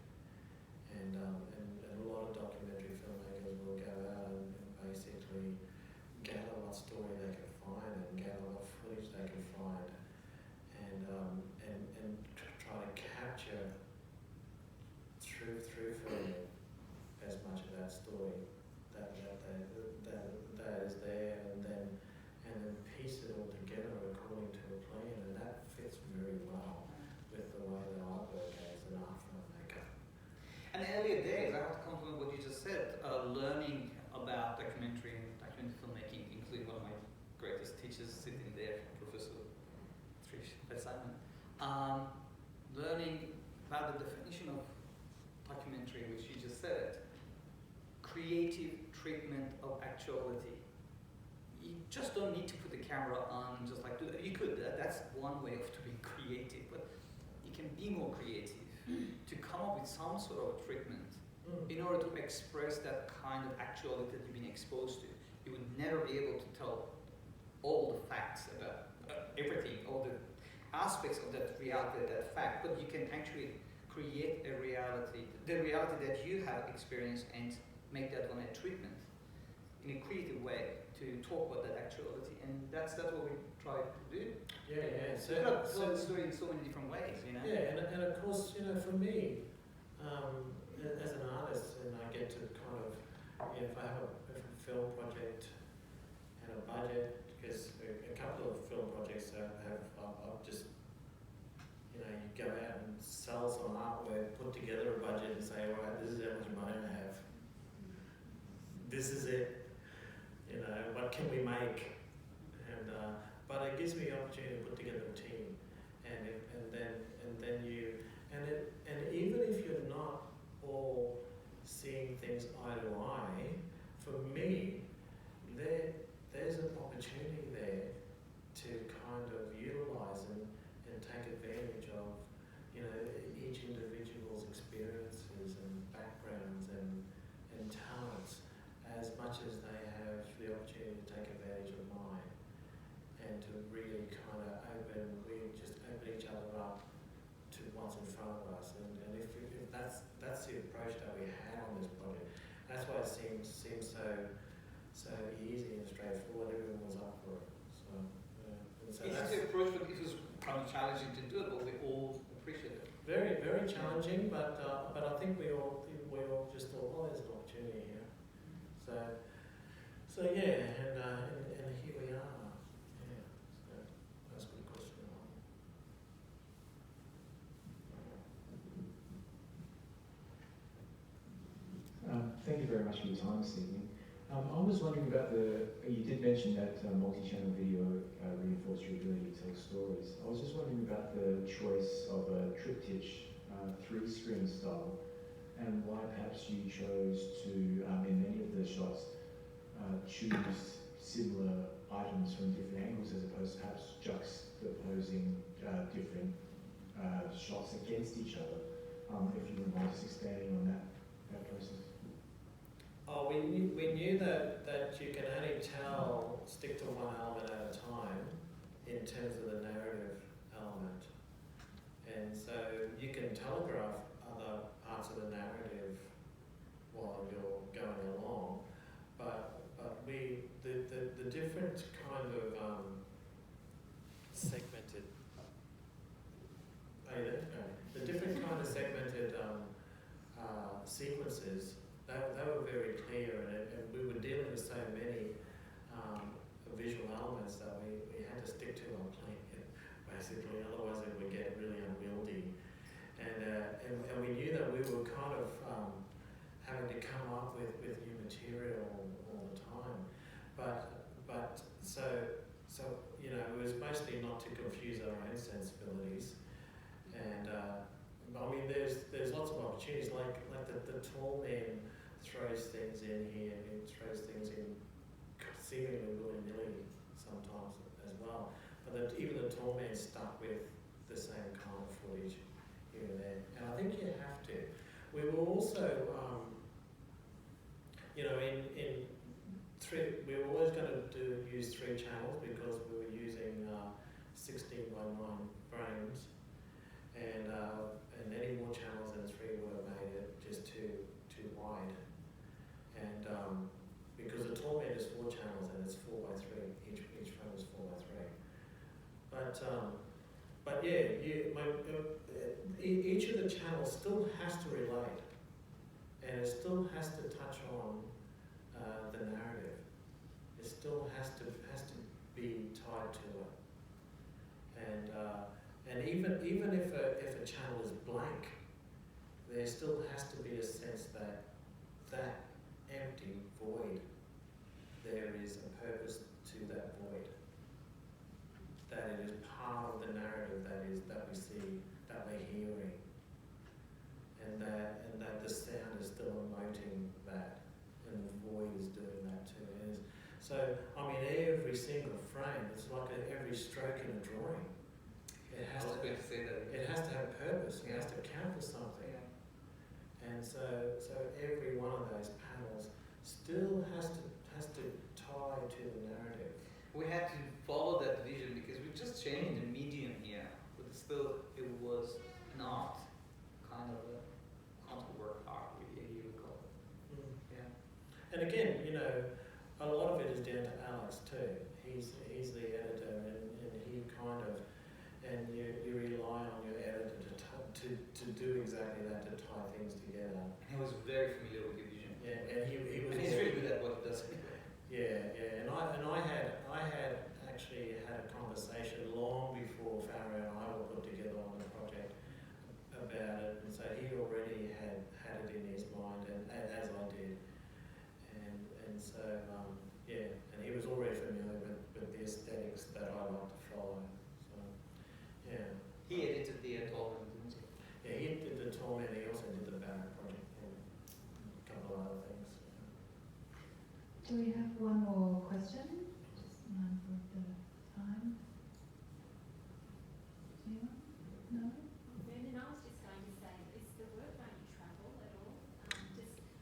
and a lot of documentary filmmakers will go out and basically gather what story they can find and gather what footage they can find, and try to capture through filming as much of that story that is there, and then piece it all together according to a plan, and that fits very well with the way that I work as an art filmmaker. And earlier days, I have to compliment what you just said, learning about documentary and documentary filmmaking, including one of my greatest teachers sitting there, Professor Trish Simon. Learning about the definition of documentary, which you just said, creative treatment of actuality. You just don't need to put the camera on and just do that. You could, that's one way of being creative, but you can be more creative to come up with some sort of treatment in order to express that kind of actuality that you've been exposed to. You would never be able to tell all the facts about everything, all the aspects of that reality, that fact, but you can actually create a reality, the reality that you have experienced, and make that one a treatment in a creative way to talk about that actuality, and that's what we try to do. Yeah. So you got to tell the story in so many different ways, Yeah, and of course, for me, as an artist, and I get to kind of, if I have a film project and a budget, because a couple of film projects I've just, you go out and sell some artwork, put together a budget and say, all right, this is how much money I have. This is it. What can we make? And but it gives me the opportunity to put together a team, and even if you're not all seeing things eye to eye, for me, there's an opportunity there to kind of utilize and take advantage of, each individual's experiences and backgrounds and talents, as much as they have the opportunity to take advantage of mine, and to really kind of open each other up to what's in front of us. And if that's the approach that we had on this project, that's why it seems so so easy and straightforward. Everyone was up for it. So, and so Easy that's to approach, but it was kind of challenging to do it, but we all appreciate it. very, very challenging. But I think we all just thought, well, there's an opportunity here. So yeah, and here we are. Yeah. So that's a good question. Thank you very much for your time this evening. I was wondering about you did mention that multi-channel video reinforced your ability to tell stories. I was just wondering about the choice of a triptych 3-screen style and why perhaps you chose to, in many of the shots, choose similar items from different angles as opposed to perhaps juxtaposing different shots against each other. If you wouldn't mind just expanding on that process. Oh, we knew that you can only stick to one element at a time in terms of the narrative element. And so you can telegraph other parts of the narrative while you're going along, but the different kind of segmented sequences, they were very clear, and we were dealing with so many visual elements that we had to stick to our plan, basically, otherwise it would get really unwieldy. And we knew that we were kind of having to come up with new material all the time. But so you know, it was mostly not to confuse our own sensibilities. And I mean, there's lots of opportunities, like the tall man throws things in here, and he throws things in seemingly willy-nilly sometimes as well. But even the tall man stuck with the same kind of footage here and there. And I think you have to. We were also, you know, we were always going to use 3 channels because we were using 16 by 9 frames, and any more channels than 3 would have made it just too wide. And because the tall man is 4 channels and it's 4 by 3, each frame is 4 by 3. But yeah, each of the channels still has to relate, and it still has to touch on the narrative. It still has to be tied to it. And even if a channel is blank, there still has to be a sense that that empty void, there is a purpose to that void. That it is part of the narrative that we see, that we're hearing, and that the sound is still emoting that, and the void is doing that too. So I mean, every single frame, it's like every stroke in a drawing. It has to have purpose. It has to count for something. Yeah. And so every one of those panels still has to tie to the narrative. We had to follow that vision because we just changed the medium here, but still it was an art, kind of a concept work art, really, you would call it. Mm. Yeah. And again, you know, a lot of it is down to Alex too. He's the editor, and he kind of, and you rely on your editor to do exactly that, to tie things together. He was very familiar with your vision. Yeah, and he was. And he's really good at what he does. Yeah, and I had actually had a conversation long before Farah and I were put together on the project about it, and so he already had it in his mind, and as I did, and so yeah, and he was already familiar with the aesthetics that I like to follow. So yeah. He edited the Tolman, didn't he? Yeah, he did the Tolman, and he also did the Barrett project and a couple of other things. Do we have one more question? Just mindful of the time. Anyone? No? Vernon, I was just going to say, is the work going to travel at all?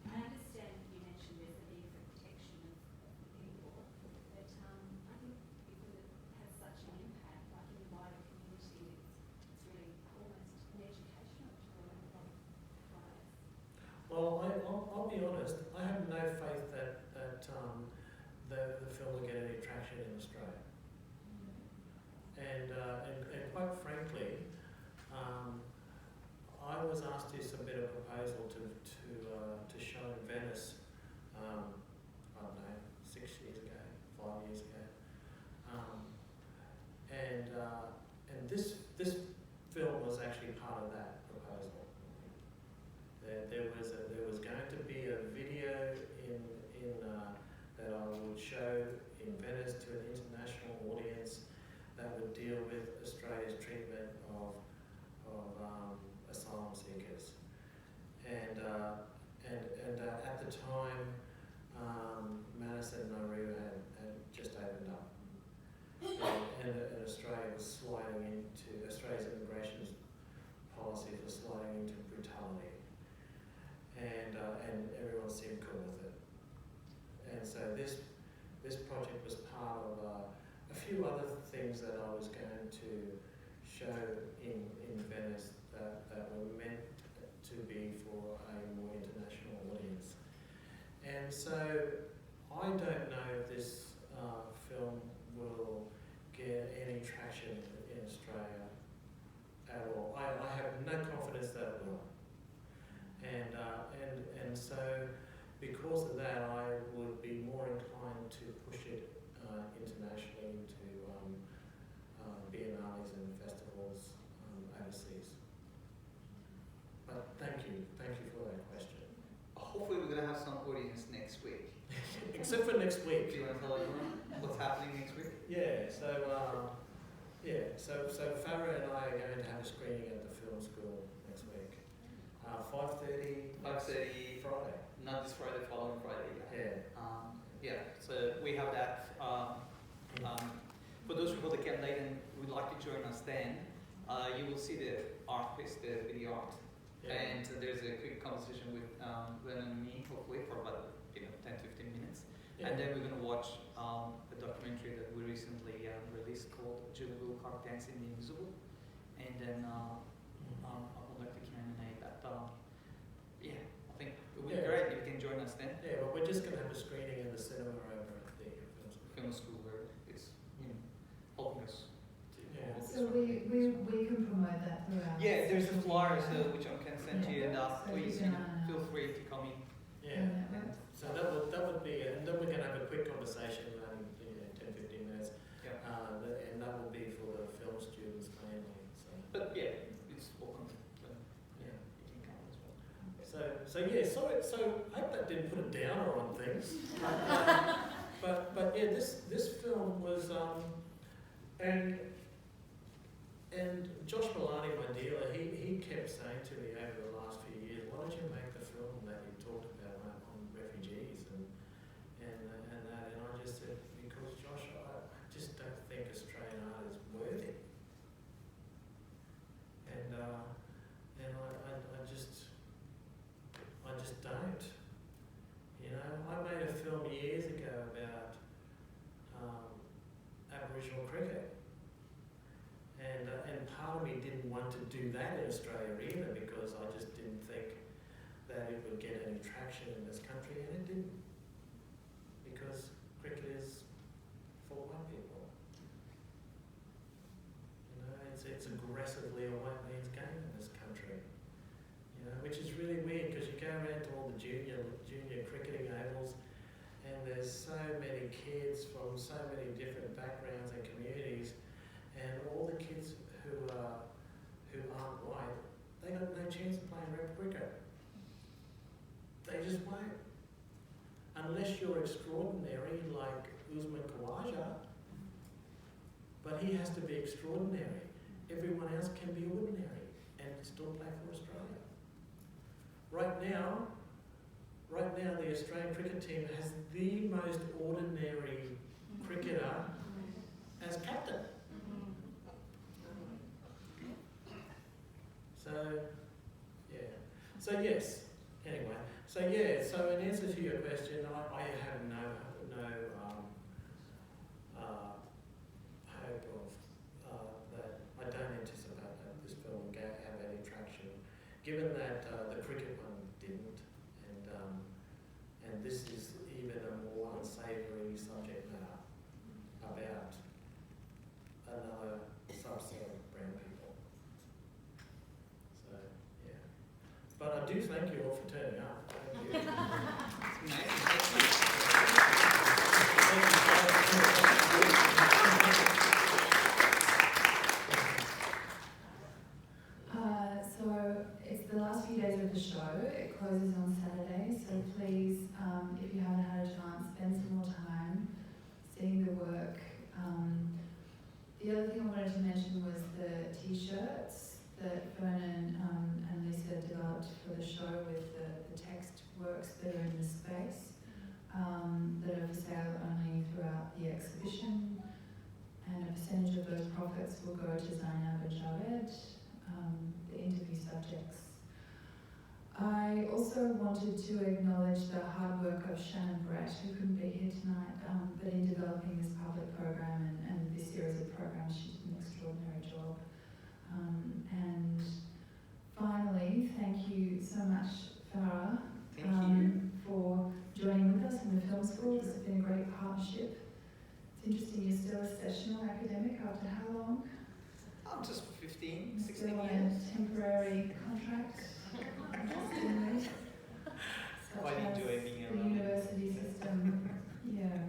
I understand you mentioned there's a need for protection of people, but I think because it has such an impact, like in the wider community, it's really almost an educational tool in a lot of ways. Well, I'll be honest. I have no faith that film will get any traction in Australia. And quite frankly, I was asked to submit a proposal to show in Venice, I don't know, 6 years ago, 5 years ago. And this film was actually part of that proposal. There was going to be a video in that I would show in Venice to an international audience that would deal with Australia's treatment of asylum seekers. And at the time, Manus and Nauru had just opened up. And Australia was sliding into, Australia's immigration policies were sliding into brutality. And everyone seemed cool with it. And so this project was part of a few other things that I was going to show in Venice that were meant to be for a more international audience. And so I don't know if this film will get any traction in Australia at all. I have no confidence that it will. And so because of that, I would be more inclined to push it internationally into biennales and festivals overseas. But thank you for that question. Hopefully we're going to have some audience next week. Except for next Do week. you want to tell everyone what's happening next week? So Farah and I are going to have a screening at the film school next week. 5:30. 5:30 Friday. Not this Friday, following Friday. Yeah. So we have that. For those people that came late and would like to join us then, you will see the art piece, the video art. Yeah. And there's a quick conversation with Vernon and me, hopefully, for about 10-15 minutes. Yeah. And then we're going to watch a documentary that we recently released called Julie Wilcock Dancing the Invisible. And then I would like to nominate that. I think it would be great if you can join us then. Yeah, well, we're just going to have a screening in the cinema over at the Film school where it's helping us. Yeah. So we can promote that throughout. Yeah, there's a flyer which I can send to you, and So please you can, feel free to come in. Yeah. So that would be it. And then we're going to have a quick conversation around 10-15 minutes. Yeah. And that will be for the film students mainly. So But yeah, it's welcome. yeah. You can come as well. So I hope that didn't put a downer on things. but yeah, this film was and Josh Milani, my dealer, he kept saying to me over the last few years, why don't you make the film that you talked about on refugees and that, and I just said, because Josh, I just don't think Australian art is worthy. And I just don't. You know, I made a film years ago about Aboriginal cricket. And part of me didn't want to do that in Australia either, because I just didn't think that it would get any traction in this country, and it didn't. Because cricket is for white people. You know, it's aggressively a white man's game in this country. You know, which is really weird, because you go around to all the junior cricketing ovals, and there's so many kids from so many different backgrounds and communities. And all the kids who aren't white, they got no chance of playing rep cricket. They just won't. Unless you're extraordinary like Usman Khawaja. But he has to be extraordinary. Everyone else can be ordinary and still play for Australia. Right now, the Australian cricket team has the most ordinary cricketer as captain. So yes. Anyway, so in answer to your question, I have no hope of that. I don't anticipate that this film will have any traction, given that the cricket one didn't, and this is even a more unsavoury subject matter. out another subset of brown people. So, yeah. But I do thank you all for turning up. Thank you. So it's the last few days of the show. It closes on Saturday, so please, if you haven't had a chance, spend some more time seeing the work. The other thing I wanted to mention was the t-shirts that Vernon and Lisa developed for the show with the text works that are in the space that are for sale only throughout the exhibition, and a percentage of those profits will go to Zainab and Javed, the interview subjects. I also wanted to acknowledge the hard work of Shannon Brett, who couldn't be here tonight, but in developing this public program and this series of programs, she's done an extraordinary job. And finally, thank you so much, Farah, for joining with us in the film school. This has been a great partnership. It's interesting, you're still a sessional academic after how long? Oh, just for 15, 16 Still on years. a temporary contract. Interestingly. Quite Such as enjoy being the around. university system. Yeah.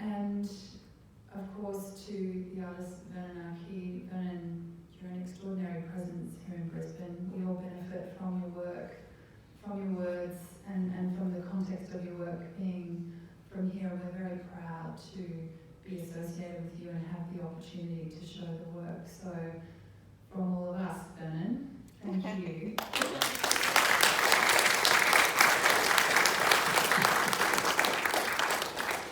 And of course to the artist Vernon Archie. Vernon, you're an extraordinary presence here in Brisbane. We all benefit from your work, from your words, and from the context of your work being from here. We're very proud to be associated with you and have the opportunity to show the work. So from all of us, Vernon, thank you.